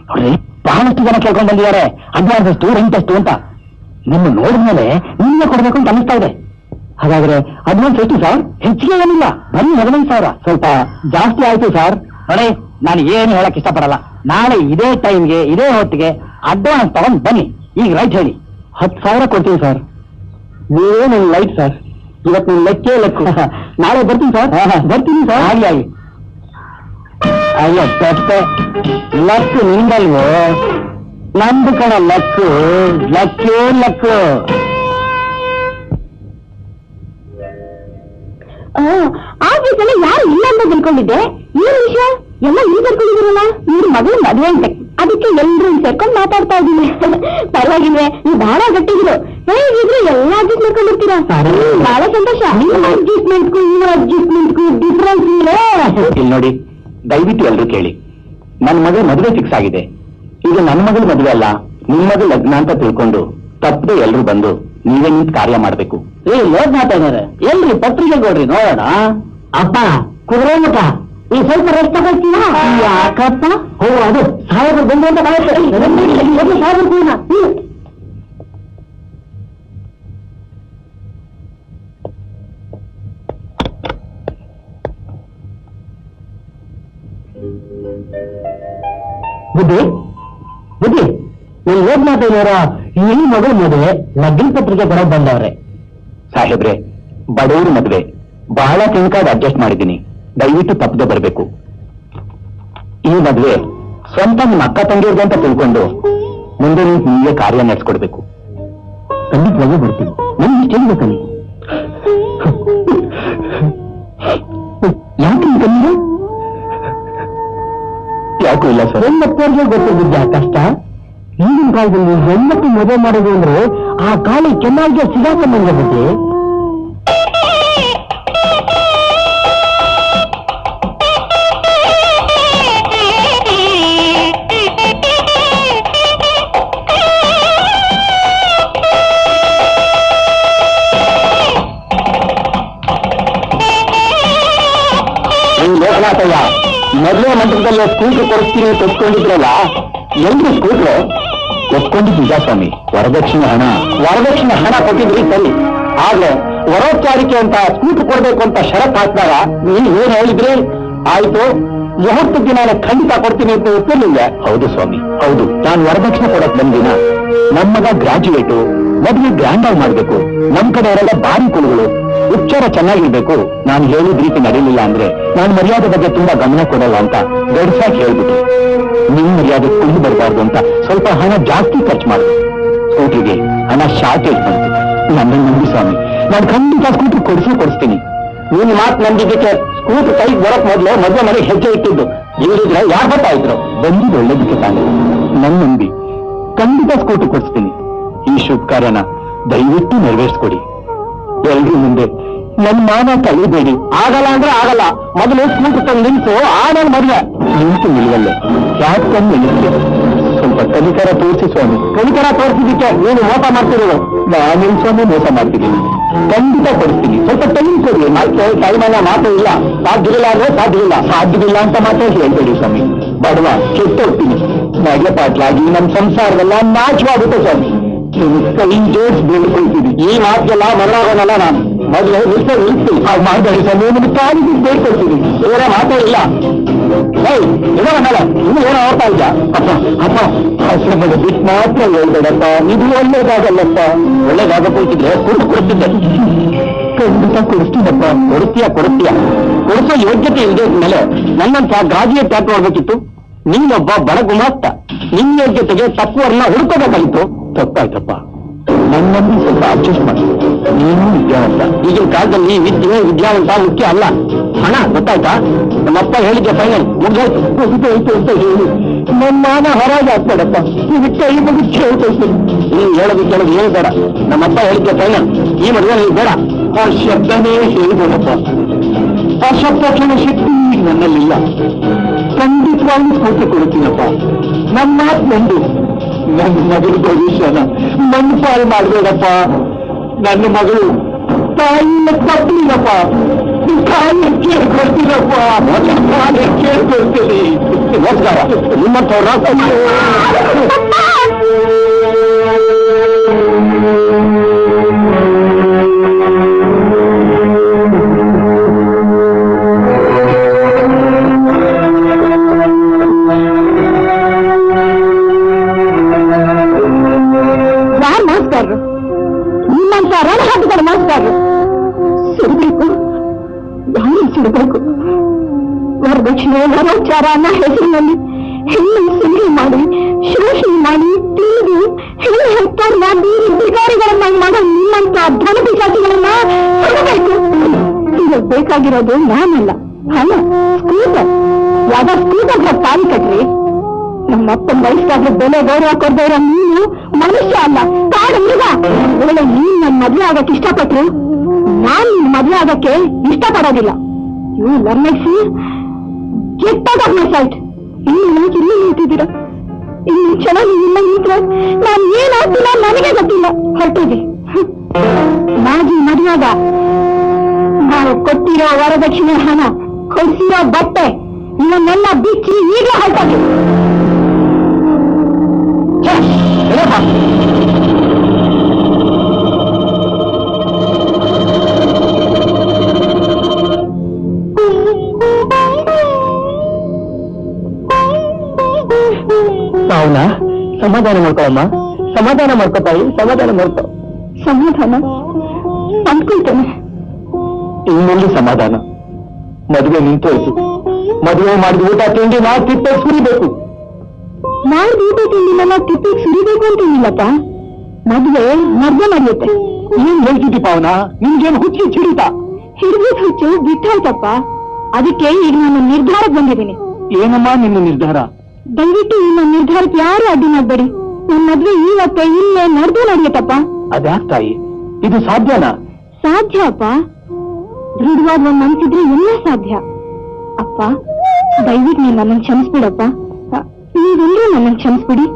ನೋಡ್ರಿ, ಬಹಳಷ್ಟು ಜನ ಕೇಳ್ಕೊಂಡು ಬಂದಿದ್ದಾರೆ ಅಡ್ವಾನ್ಸ್ ಎಷ್ಟು, ರೆಂಟ್ ಎಷ್ಟು ಅಂತ. ನಿಮ್ಮ ನೋಡಿದ್ಮೇಲೆ ನಿಮಗೆ ಕೊಡ್ಬೇಕು ಅಂತ ಅನಿಸ್ತಾ ಇದೆ. ಹಾಗಾದ್ರೆ ಅಡ್ವಾನ್ಸ್ ಎಷ್ಟು ಸರ್? ಹೆಚ್ಚಿಗೆ ಏನಿಲ್ಲ, ಬನ್ನಿ 15,000. ಸ್ವಲ್ಪ ಜಾಸ್ತಿ ಆಯ್ತು ಸರ್. ನೋಡಿ, ನಾನು ಏನು ಹೇಳಕ್ ಇಷ್ಟಪಡಲ್ಲ. ನಾಳೆ ಇದೇ ಟೈಮ್ಗೆ ಇದೇ ಹೊತ್ತಿಗೆ ಅಡ್ವಾನ್ಸ್ ತಗೊಂಡು ಬನ್ನಿ. ಈಗ ರೈಟ್ ಹೇಳಿ. 10,000 ಕೊಡ್ತೀವಿ ಸರ್. ನೀವೇ ನನ್ನ ಲೈಟ್ ಸರ್, ಇವತ್ತು ನನ್ನ ಲೆಕ್ಕೇ ಲೆಕ್ಕ. ನಾಳೆ ಬರ್ತೀನಿ ಸರ್. ಬರ್ತೀನಿ ಸರ್. ಹಾಗೆ ಆಗಿ. ಅಯ್ಯೋ ಪೆಟ್ಟೆ, ಲಕ್ಕು ನಿಂದಲ್ವೋ? ನಂದು ಕಣ ಲಕ್ಕು, ಲಕ್ಕೇ ಲಕ್ಕು. ಆಫೀಸಲ್ಲಿ ಯಾರು ಇಲ್ಲ ಅಂತ ತಿಳ್ಕೊಂಡಿದ್ದೆ. ಏನ್ ವಿಷಯ? ಎಲ್ಲ ಇಲ್ಲಿ ಸೇರ್ಕೊಂಡಿದ್ದೀರಲ್ಲ. ಇವ್ರ ಮಗಳು ಮದುವೆ ಅಂತೆ, ಅದಕ್ಕೆ ಎಲ್ರು ಸೇರ್ಕೊಂಡು ಮಾತಾಡ್ತಾ ಇದ್ದೀನಿ. ಪರವಾಗಿಲ್ವೇ, ನೀವು ಬಹಳ ಗಟ್ಟಿದ್ರು. ಹೇಗಿದ್ರು ಎಲ್ಲ ಅಡ್ಜಸ್ಟ್ ಮಾಡ್ಕೊಂಡಿರ್ತೀರಾ. ಬಹಳ ಸಂತೋಷ. ನಿಮ್ಮ ಅಡ್ಜಸ್ಟ್ಮೆಂಟ್ಗೂ ಇವ್ರ ಅಡ್ಜಸ್ಟ್ಮೆಂಟ್ಗೂ ಡಿಫ್ರೆನ್ಸ್ ಇಲ್ಲ. ಇಲ್ಲಿ ನೋಡಿ, ದಯವಿಟ್ಟು ಎಲ್ರು ಕೇಳಿ. ನನ್ನ ಮಗಳು ಮದುವೆ ಫಿಕ್ಸ್ ಆಗಿದೆ. ಈಗ ನನ್ನ ಮಗಳು ಮದುವೆ ಅಲ್ಲ, ನಿಮ್ಮ ಮಗಳು ಲಗ್ನ ಅಂತ ತಿಳ್ಕೊಂಡು ತಪ್ಪದೆ ಎಲ್ರು ಬಂದು ನೀವೇ ನಿಂತು ಕಾರ್ಯ ಮಾಡ್ಬೇಕು. ಲೋಡ್ ಮಾತಾಡ್ತಾರೆ ಎಲ್ರಿ, ಪತ್ರಿಕೆ ಕೊಡ್ರಿ ನೋಡೋಣ. ಅಪ್ಪ ಕುದುರೆ ಮುಖ, ಈ ಸ್ವಲ್ಪ ರೆಸ್ಟ್ ತಗೊಳ್ತೀರಾ? ಯಾಕಪ್ಪ? ಹೋ, ಅದು ಸಾಹೇಬರು ಬಂದು ಅಂತ ಬರುತ್ತೆ. ಬುದ್ಧಿ ಬುದ್ಧಿ, ನನ್ನ ಲೋಡ್ ಮಾತಾಡೋರ ಈ ಮಗಳು ಮದುವೆ ಲಗ್ನ ಪತ್ರಿಕೆ ಕೊಡೋಕೆ ಬಂದವ್ರೆ. ಸಾಹೇಬ್ರೆ, ಬಡವರು ಮದುವೆ, ಬಹಳ ತಿನ್ಕಾಡ್ ಅಡ್ಜಸ್ಟ್ ಮಾಡಿದ್ದೀನಿ. ದಯವಿಟ್ಟು ತಪ್ಪದೆ ಬರಬೇಕು. ಈ ಮದುವೆ ಸ್ವಂತ ನಿಮ್ಮ ಅಕ್ಕ ತಂಗಿಯರ್ಗೆ ಅಂತ ತಿಳ್ಕೊಂಡು ಮುಂದೆ ನೀವೇ ಕಾರ್ಯ ನಡೆಸ್ಕೊಡ್ಬೇಕು. ಖಂಡಿತವಾಗೂ ಬರ್ತೀವಿ. ನಮ್ಗೆ ಇಷ್ಟ ಹೇಳ್ಬೇಕ ನೀವು. ಯಾಕೆ ಕಣ್ಣೀರು? ಯಾಕೂ ಇಲ್ಲ ಸರ್. ಹೆಣ್ಣಪ್ಪರಿಗೆ ಗೊತ್ತಿದ್ದ ಕಷ್ಟ. ಈಗಿನ ಕಾಲದಲ್ಲಿ ಹೆಣ್ಣಪ್ಪು ಮದುವೆ ಮಾಡೋದು ಅಂದ್ರೆ ಆ ಗಾಳಿ ಚೆನ್ನಾಗಿ ಸಿಗಾಕೊಂಡಂಗೆ ಬುದ್ಧಿ. ಲೋಕನಾಥಯ್ಯ, ಮೊದಲೇ ಮಂಟಪದಲ್ಲಿ ಸ್ಕೂಟ್ರ್ ಕೊಡಿಸ್ತೀನಿ ತೆಗೆದುಕೊಂಡಿದ್ರಲ್ಲ, ಎಲ್ರು ಸ್ಕೂಟ್ರು ಒಪ್ಕೊಂಡಿದ್ದು ನಿಜ ಸ್ವಾಮಿ. ವರದಕ್ಷಿಣೆ ಹಣ ಕೊಟ್ಟಿದ್ರಿ ಸರಿ, ಆದ್ರೆ ವರೋಪಚಾರಿಕೆ ಅಂತ ಸ್ಕೂಟ್ರ್ ಕೊಡ್ಬೇಕು ಅಂತ ಷರತ್ತು ಹಾಕಿದಾಗ ನೀವು ಏನ್ ಹೇಳಿದ್ರಿ? ಆಯ್ತು, ಮುಹೂರ್ತದ ದಿನ ಖಂಡಿತ ಕೊಡ್ತೀನಿ ಅಂತ ಒಪ್ಪಿರ್ಲಿಲ್ಲ. ಹೌದು ಸ್ವಾಮಿ, ಹೌದು. ನಾನು ವರದಕ್ಷಿಣೆ ಕೊಡಕ್ ಬಂದಿನ ನಮ್ಮ ಮಗ ಗ್ರಾಜುಯೇಟು, ಮದುವೆ ಗ್ರ್ಯಾಂಡ್ ಆಗಿ ಮಾಡ್ಬೇಕು, ನಮ್ ಕಡೆಯವರೆಲ್ಲ ಬಾರಿ ಕುಳುಗಳು, ಉಚ್ಚಾರ ಚೆನ್ನಾಗಿರ್ಬೇಕು. ನಾನು ಹೇಳಿದ ರೀತಿ ನಡೀಲಿಲ್ಲ ಅಂದ್ರೆ ನಾನು ಮರ್ಯಾದೆ ಬಗ್ಗೆ ತುಂಬಾ ಗಮನ ಕೊಡಲ್ಲ ಅಂತ ಗಡ್ಸಾಗಿ ಹೇಳ್ಬಿಟ್ಟು, ನಿಮ್ ಮರ್ಯಾದೆ ಕುಂದು ಬರಬಾರ್ದು ಅಂತ ಸ್ವಲ್ಪ ಹಣ ಜಾಸ್ತಿ ಖರ್ಚು ಮಾಡುದು. ಸ್ಕೂಟ್ರಿಗೆ ಹಣ ಶಾರ್ಟೇಜ್ ಬಂತು. ನನ್ನನ್ನು ನಂಬಿ ಸ್ವಾಮಿ, ನಾನು ಖಂಡಿತ ಸ್ಕೂಟರ್ ಕೊಡಿಸ್ತೀನಿ. ನೀನು ಮಾತು ನಂಬಿದ್ದಕ್ಕೆ ಸ್ಕೂಟರ್ ಕೈಗೆ ಬರಕ್ ಮೊದಲು ಮದುವೆ ಮನೆಗೆ ಹೆಜ್ಜೆ ಇಟ್ಟಿದ್ದು. ಇಲ್ಲಿದ್ರೆ ಯಾರು ಗೊತ್ತಾಯ್ತು? ಬಂದಿದ್ದು ಒಳ್ಳೇದಕ್ಕೆ ತಾನೆ. ನನ್ನ ನಂಬಿ ಖಂಡಿತ ಸ್ಕೂಟರ್ ಕೊಡಿಸ್ತೀನಿ. ಈ ಶುಭ ಕಾರ್ಯನ ದಯವಿಟ್ಟು ನೆರವೇರಿಸ್ಕೊಡಿ. ಎಲ್ರೂ ಮುಂದೆ ನನ್ನ ಮಾನ ಕಳಿಬೇಡಿ. ಆಗಲ್ಲ ಅಂದ್ರೆ ಆಗಲ್ಲ. ಮೊದಲು ಸ್ಕೂಟರ್ ತಂದು ನಿಲ್ಸು, ಆಮೇಲೆ ಮದುವೆ. ನಿಂತು ನಿಲ್ವಲ್ಲೇ, ಯಾಕೆ ನಿಲ್ಲಿಸ್ತೀವಿ? ಸ್ವಲ್ಪ ಕನಿಕರ ತೋರಿಸಿ ಸ್ವಾಮಿ. ಕನಿಕರ ತೋರಿಸಿದ್ದಕ್ಕೆ ನೀನು ಮೋಸ ಮಾಡ್ತಿರೋದು. ನಾನು ಸ್ವಾಮಿ ಮೋಸ ಮಾಡ್ತಿದ್ದೀನಿ. ಖಂಡಿತ ಕೊಡಿಸ್ತೀನಿ. ಸ್ವಲ್ಪ ಟೈಮ್ ಕೊಡಿ. ಮತ್ತೆ ಟೈಮನ್ನ ಮಾತು ಇಲ್ಲ. ಸಾಧ್ಯವಿಲ್ಲ ಅಂದ್ರೆ ಸಾಧ್ಯವಿಲ್ಲ ಅಂತ ಮಾತ್ರ ಹೇಳ್ಬೇಡಿ ಸ್ವಾಮಿ. ಬಡವ ಕೆಟ್ಟು ಹೋಗ್ತೀನಿ. ನಗೆ ಪಾಟ್ಲಾಗಿ ನಮ್ಮ ಸಂಸಾರವೆಲ್ಲ ನಾಶವಾಗುತ್ತೆ ಸ್ವಾಮಿ. ಕೈ ಜೋಡಿಸಿ ಬೇಡ್ಕೊಳ್ತೀನಿ. ಈ ಮಾತಿಗೆಲ್ಲ ಮರಳಾಗೋನಲ್ಲ ನಾನು. ಮೊದಲು ನಿಲ್ಸ್ತೀನಿ. ಹಾಗೆ ಮಾಡಬೇಡಿ ಸ್ವಾಮಿ, ನಿಮ್ಗೆ ಕಾಲಿಗೆ ಬೇಡ್ಕೊಳ್ತೀನಿ. ಬೇರೆ ಮಾತೇ ಇಲ್ಲ. ಇವಾಗ ಮೇಲೆ ಇನ್ನು ಏನೋ ಓಡ್ತಾ ಇದ್ಯಾ? ಅಪ್ಪ ಆಶ್ರಮದ ಬಿಟ್ಟು ಮಾತ್ರ ಹೇಳ್ಬೇಡಪ್ಪ, ಇದು ಒಳ್ಳೇದಾಗಲ್ಲಪ್ಪ. ಒಳ್ಳೇದಾಗಬೋಯ್ತಿದ್ರೆ ಕೊಡ್ತಿದ್ದೆ. ಖಂಡಿತ ಕೊಡಿಸ್ತೀನಪ್ಪ. ಕೊಡ್ತೀಯ ಕೊಡಿಸೋ ಯೋಗ್ಯತೆ ಇಲ್ಲದೆ ಮೇಲೆ ನನ್ನಂತ ಗ್ರಾಜುಯೇಟ್ ಯಾಕೆ ನೋಡ್ಬೇಕಿತ್ತು? ನೀನೊಬ್ಬ ಬಡ ಗುಮಾಸ್ತ, ನಿನ್ನ ಯೋಗ್ಯತೆಗೆ ತಕ್ಕವರನ್ನ ಹುಡುಕೋಬೇಕಾಗಿತ್ತು. ತಪ್ಪಾಯ್ತಪ್ಪ, ನನ್ನನ್ನು ಸ್ವಲ್ಪ ಅಡ್ಜಸ್ಟ್ ಮಾಡಿ. ನೀನು ವಿದ್ಯಾವಂತ. ಈಗಿನ ಕಾಲದಲ್ಲಿ ವಿದ್ಯಾವಂತ ಮುಖ್ಯ ಅಲ್ಲ, ಹಣ. ಗೊತ್ತಾಯ್ತಾ? ನಮ್ಮಪ್ಪ ಹೇಳಿದ್ದೆ ಫೈನಲ್ ಮುಗ್ದೋಯ್ತು ಅಂತ ಹೇಳಿ ನನ್ನ ಮಾನ ಹೊರಗೆ ಹಾಕ್ಬೇಡಪ್ಪ. ನೀವು ಕೈ ಮುಗಿಸಿ ಹೇಳ್ಕೊಳ್ತೀನಿ. ನೀನು ಹೇಳೋದು ಕೇಳೋದು ಏನು ಬೇಡ. ನಮ್ಮಪ್ಪ ಹೇಳಿದ್ದೆ ಫೈನಲ್. ಈ ಮದುವೆ ನೀವು ಬೇಡ. ಆ ಶಬ್ದನೇ ಹೇಳಿದನಪ್ಪ. ಆ ಶಬ್ದ ಕೇಳೋ ಶಕ್ತಿ ನನ್ನಲ್ಲಿಲ್ಲ. ಖಂಡಿತವಾಗ್ಲೂ ಸ್ಫೂರ್ತಿ ಕೊಡುತ್ತೀನಪ್ಪ. ನನ್ನ ಮಾತು ನಂದು. ನನ್ನ ಮಗಳ ಭವಿಷ್ಯನ ಮಣ್ಣು ಪಾಲು ಮಾಡಬೇಡಪ್ಪ. ನನ್ನ ಮಗಳು ತಾಯಿಯ ತಪ್ಪಲಿನಪ್ಪ. ತಾಯಿಯ ಕೇಳ್ಕೊಳ್ತೀನಪ್ಪ. ತಾಯಿಯ ಕೇಳ್ಕೊಳ್ತೀನಿ. ನಮಸ್ಕಾರ. ನಿಮ್ಮಂಥವ್ರ ಮಾಸ್ಟರ್ ನಿಮ್ಮಂತ ರಣಹದ್ದುಗಳ ಮಾಸ್ಟರ್ ಸುಡಬೇಕು. ಯಾರು ಸುಡಬೇಕು? ವರದಕ್ಷಿಣೆ ವರೋಪಚಾರ ಅನ್ನೋ ಹೆಸರಿನಲ್ಲಿ ಹೆಣ್ಣು ಸುಳ್ಳು ಮಾಡಿ ಶೋಷಣೆ ಮಾಡಿ ತಿಳಿದು ಹೆಣ್ಣು ಹೆತ್ತಾರನ್ನ ಬೀರಿ ಬಿಗಾರಿಗಳನ್ನ ಮಾಡೋ ನಿಮ್ಮಂತ ಧನ ಪಿಶಾಚಿಗಳನ್ನ ಸುಡಬೇಕು. ಇದು ಬೇಕಾಗಿರೋದು ನಾನಲ್ಲ, ಹಣ, ಸ್ಕೂಟರ್. ಯಾವ ಸ್ಕೂಟರ್ ತಾಳಿ ಕಟ್ರಿ. ನಮ್ಮಪ್ಪನ ವಯಸ್ಸಾದ್ರೆ ಬೆಲೆ ಗೌರವ ಕೊಡದೇ ಇರೋ ನೀನು ಮನುಷ್ಯ ಅಲ್ಲ, ಕಾಡು ಮೃಗ. ಒಳ್ಳೆ ನೀನ್ ನನ್ ಮದ್ವೆ ಆಗಕ್ಕೆ ಇಷ್ಟಪಟ್ರು, ನಾನ್ ನಿನ್ ಮದ್ವೆ ಆಗಕ್ಕೆ ಇಷ್ಟಪಡೋದಿಲ್ಲ. ಯು ಲರ್ನೆಕ್ಸಿ get out of my sight. ಇನ್ನು ಇಲ್ಲಿ ನಿಂತಿದ್ದೀರ. ಇನ್ನು ಚೆನ್ನಾಗಿ ಇಲ್ಲ ನಿಂತ್ರೆ ನಾನ್ ಏನಾಗ್ತಿಲ್ಲ ನನಗೆ ಗೊತ್ತಿಲ್ಲ. ಹೊರಟಿದೆ ಮಾಜಿ ಮದುವಾಗ ನಾವು ಕೊಟ್ಟಿರೋ ವರದಕ್ಷಿಣೆ ಹಣ, ಕೊಡಿಸಿರೋ ಬಟ್ಟೆ ಇವನ್ನೆಲ್ಲ ಬಿಚ್ಚಿ ಈಗಲೇ ಹೊರಟೋಗಿ. ಅವನ ಸಮಾಧಾನ ಮಾಡ್ಕೊಳಮ್ಮ. ಸಮಾಧಾನ ಮಾಡ್ಕೊತಾಯಿ, ಸಮಾಧಾನ ಮಾಡ್ಕೊ. ಸಮಾಧಾನ ಅಂದ್ಕೊಳ್ತೇನೆ. ಇನ್ನೊಂದು ಸಮಾಧಾನ. ಮದುವೆ ನಿಂತೋಯ್ತು. ಮದುವೆ ಮಾಡಿದ ಊಟ ತಿಂಡಿ ನಾವು ತಿಪ್ಪೆ ಸುರಿಬೇಕು. ನಾಳೆ ಊಟ ತಿಂಡಿ ನನ್ನ ತಿಪ್ಪಿಗೆ ಸುರಿಬೇಕು ಅಂತಿಲ್ಲಪ್ಪ. ಮದುವೆ ಮರ್ದ ನಡೆಯುತ್ತೆ. ಏನ್ ಹೇಳ್ತಿದ್ದಿ ಪಾವನ? ನಿಮ್ಗೇನು ಹುಚ್ಚಿ ಚಿಡಿತ? ಹಿಡಿದಿದ್ ಹುಚ್ಚು ಬಿಟ್ಟಾಯ್ತಪ್ಪ. ಅದಕ್ಕೆ ಈಗ ನಾನು ನಿರ್ಧಾರಕ್ಕೆ ಬಂದಿದ್ದೀನಿ. ಏನಮ್ಮ ನಿನ್ನ ನಿರ್ಧಾರ? ದಯವಿಟ್ಟು ನಿಮ್ಮ ನಿರ್ಧಾರಕ್ಕೆ ಯಾರು ಅಡ್ಡಿ ಮಾಡಬೇಡಿ. ನನ್ನ ಮದ್ವೆ ಇವತ್ತೇ ಇಲ್ಲೇ ನಡೆದು ನಡೆಯುತ್ತಪ್ಪ. ಅದ್ಯಾಕ್ ತಾಯಿ, ಇದು ಸಾಧ್ಯನಾ? ಸಾಧ್ಯ ಅಪ್ಪ. ದೃಢವಾದ ಒಂದು ಮನಸ್ಸಿದ್ರೆ ಎಲ್ಲ ಸಾಧ್ಯ. ಅಪ್ಪ ದಯವಿಟ್ಟು ನೀನು ನನ್ನನ್ನು ಕ್ಷಮಿಸ್ಬಿಡಪ್ಪ. ನೀವೆಲ್ಲರೂ ನನ್ನನ್ನು ಕ್ಷಮಿಸ್ಬಿಡಿ.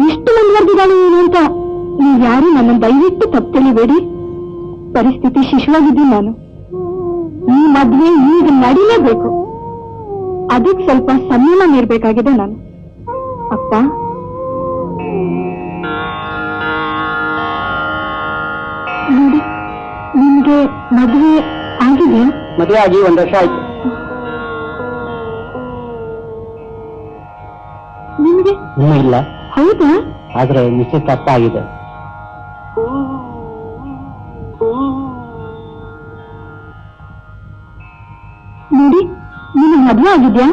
ಎಷ್ಟು ಮುಂದುವರೆದಿದ್ದಾಳೆ ಏನು ಅಂತ ನೀವ್ಯಾರು ನನ್ನನ್ನು ದಯವಿಟ್ಟು ತಪ್ಪು ತಿಳಿಬೇಡಿ. ಪರಿಸ್ಥಿತಿ ಶಿಶುವಾಗಿದ್ದೀನಿ ನಾನು. ಈ ಮದ್ವೆ ಈಗ ನಡೀಲೇಬೇಕು. ಅದಕ್ಕೆ ಸ್ವಲ್ಪ ಸಂಯಮ ನೀಡಬೇಕಾಗಿದೆ ನಾನು. ಅಪ್ಪ ನೋಡಿ, ನಿಮ್ಗೆ ಮದುವೆ ಆಗಿದೆಯಾ? ಮದುವೆ ಆಗಿ 1 ವರ್ಷ ಆಯ್ತು. ನಿಮ್ಗೆ ಇನ್ನೂ ಇಲ್ಲ. ಹೌದಾ? ಆದ್ರೆ ನಿಶ್ಚಿತಾರ್ಥ ಆಗಿದೆ. ನೋಡಿ, ನಿಮಗೆ ಮದುವೆ ಆಗಿದ್ಯಾ?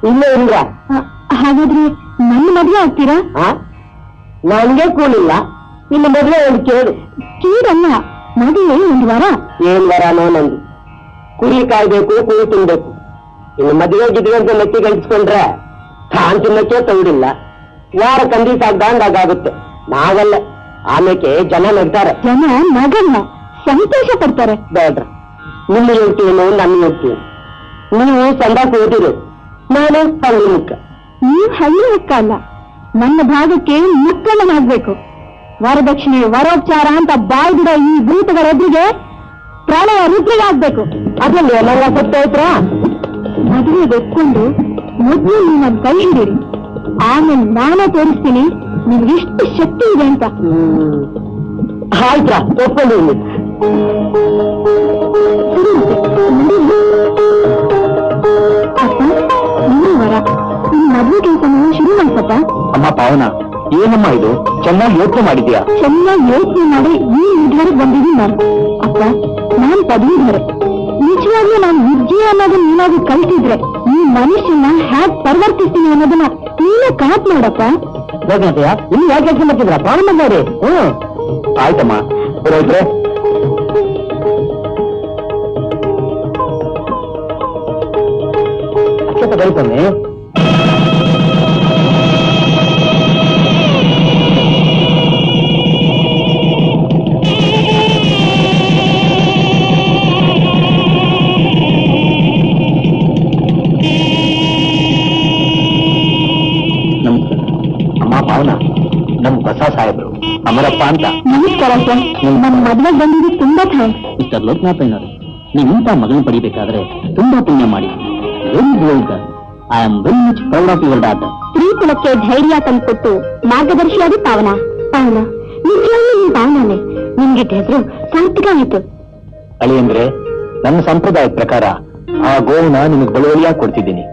ಇಲ್ಲ ಇಲ್ಲ. ಹಾಗಾದ್ರೆ ನನ್ನ ಮದುವೆ ಆಗ್ತೀರಾ? ನನಗೆ ಕೂಲಿಲ್ಲ. ನಿನ್ನ ಮದುವೆ ಒಂದು ಕೇಳು. ಕೇಳಲ್ಲ, ಮದುವೆ 1 ವಾರ. ಏನ್ ವರಾನೋ ನಂದು. ಕುರಿ ಕಾಯ್ಬೇಕು, ಕುರಿ ತಿನ್ಬೇಕು. ಇನ್ನು ಮದುವೆ ಗಿದ್ವೆ ಅಂತ ಮೆಚ್ಚಿ ಗಂಟಿಸ್ಕೊಂಡ್ರೆ ತಾನ್ ತಿನ್ನಕ್ಕೆ ತೌಡಿಲ್ಲ. ವಾರ ಕಂದಿ ಸಾಕ್ದಂಗಾಗುತ್ತೆ. ನಾವಲ್ಲ, ಆಮೇಲೆ ಜನ ನಗ್ತಾರೆ. ಜನ ನಗಲ್ಲ, ಸಂತೋಷ ಪಡ್ತಾರೆ. ಬೇಡ್ರ, ನಿಮ್ಮ ಹೇಳ್ತೀನೋ ನನ್ನ ಹೇಳ್ತೀನಿ. ನೀವು ಸಂದಾಕ ಓದಿರು, ನಾನು ಹಳ್ಳಿ ಮುಕ್ಕ. ನೀವು ಹಳ್ಳಿ ಮುಕ್ಕ ಅಲ್ಲ, ನನ್ನ ಭಾಗಕ್ಕೆ ಮುಕ್ಕಣ್ಣನಾಗ್ಬೇಕು. ವರದಕ್ಷಿಣೆ ವರೋಪಚಾರ ಅಂತ ಬಾಯ್ ಬಿಡೋ ಈ ಭೂತಗಳ ಎದುರಿಗೆ ಪ್ರಳಯ ರುದ್ರಿಗೆ ಆಗ್ಬೇಕು. ಅದ್ರಲ್ಲಿ ಎಲ್ಲ ಗೊತ್ತಾಯ್ತ್ರ. ಮದುವೆಗೆ ಒಪ್ಕೊಂಡು ಮೊದಲು ನೀವು ನನ್ನ ಕೈ ಹಿಡೀರಿ. ಆಮೇಲೆ ನಾನೇ ತೋರಿಸ್ತೀನಿ ನಿಮ್ಗೆ ಎಷ್ಟು ಶಕ್ತಿ ಇದೆ ಅಂತ. ಆಯ್ತಾ, ಒಪ್ಕೊಂಡು ಸರಿ ಅಪ್ಪ, 3 ವಾರ ನಿಮ್ ಮದುವೆ ಕೆಲಸ ಶುರು ಮಾಡ್ಸಪ್ಪ. ಅಮ್ಮ ಪಾವನ, ಏನಮ್ಮ ಇದು? ಚೆನ್ನಾಗಿ ಯೋಚನೆ ಮಾಡಿದ್ಯಾ? ಚೆನ್ನಾಗಿ ಯೋಚನೆ ಮಾಡಿ ಈ ನಿರ್ಧಾರಕ್ಕೆ ಬಂದಿದ್ದೀನಿ ನಾನು. ಅಪ್ಪ, ನಾನ್ ಪದವೀಧರ. ನಿಜವಾಗ್ಲೂ ನಾನು ವಿದ್ಯೆ ಅನ್ನೋದನ್ನ ಏನಾದ್ರು ಕಲ್ತಿದ್ರೆ ಈ ಮನುಷ್ಯನ ಹ್ಯಾಕ್ ಪರಿವರ್ತಿಸ್ತೀನಿ ಅನ್ನೋದನ್ನ ನೀನೇ ಕಾತ್ ನೋಡಪ್ಪ. ಇನ್ನು ಯಾಕೆ ಕೆಲಸ ಮಾಡ್ತಿದ್ರ? ಪ್ರಾರಂಭ ಮಾಡಿ. ಆಯ್ತಮ್ಮ. ಪುರೋಹಿತ್ರೆ, ಅಕ್ಷತೆ ಬೈತಾನೆ. ಭಾವನಾ ನಮ್ ಹೊಸ ಸಾಹೇಬರು ಅಮರಪ್ಪ ಅಂತ. ನಮಸ್ಕಾರ ಸರ್, ನಮ್ಮ ಮದುವೆ ಬಂದಿದ್ದು ತುಂಬಾ ಥ್ಯಾಂಕ್ಸ್. ಮಿಸ್ಟರ್ ಲೋಕನಾಥಯ್ಯನವರು, ನೀವಿಂತ ಮಗಳನ್ನ ಪಡಿಬೇಕಾದ್ರೆ ತುಂಬಾ ಪುಣ್ಯ ಮಾಡಿ. Very bold. I am very much proud of your daughter. ಸ್ತ್ರೀ ಕುಲಕ್ಕೆ ಧೈರ್ಯ ತಂದುಕೊಟ್ಟು ಮಾರ್ಗದರ್ಶಿಯಾದ ಪಾವನ. ಪಾವನ, ನಿಜವಾಗ್ಲೂ ನೀನ್ ಪಾವನಾನೆ. ನಿಮ್ಗೆ ಹೆಸರು ಸಾರ್ಥಕ ಆಯ್ತು. ಅಳಿ ಅಂದ್ರೆ ನನ್ನ ಸಂಪ್ರದಾಯದ ಪ್ರಕಾರ ಆ ಗೋವನ್ನ ನಿಮಗೆ ಬಳುವಳಿಯಾಗಿ ಕೊಡ್ತಿದ್ದೀನಿ.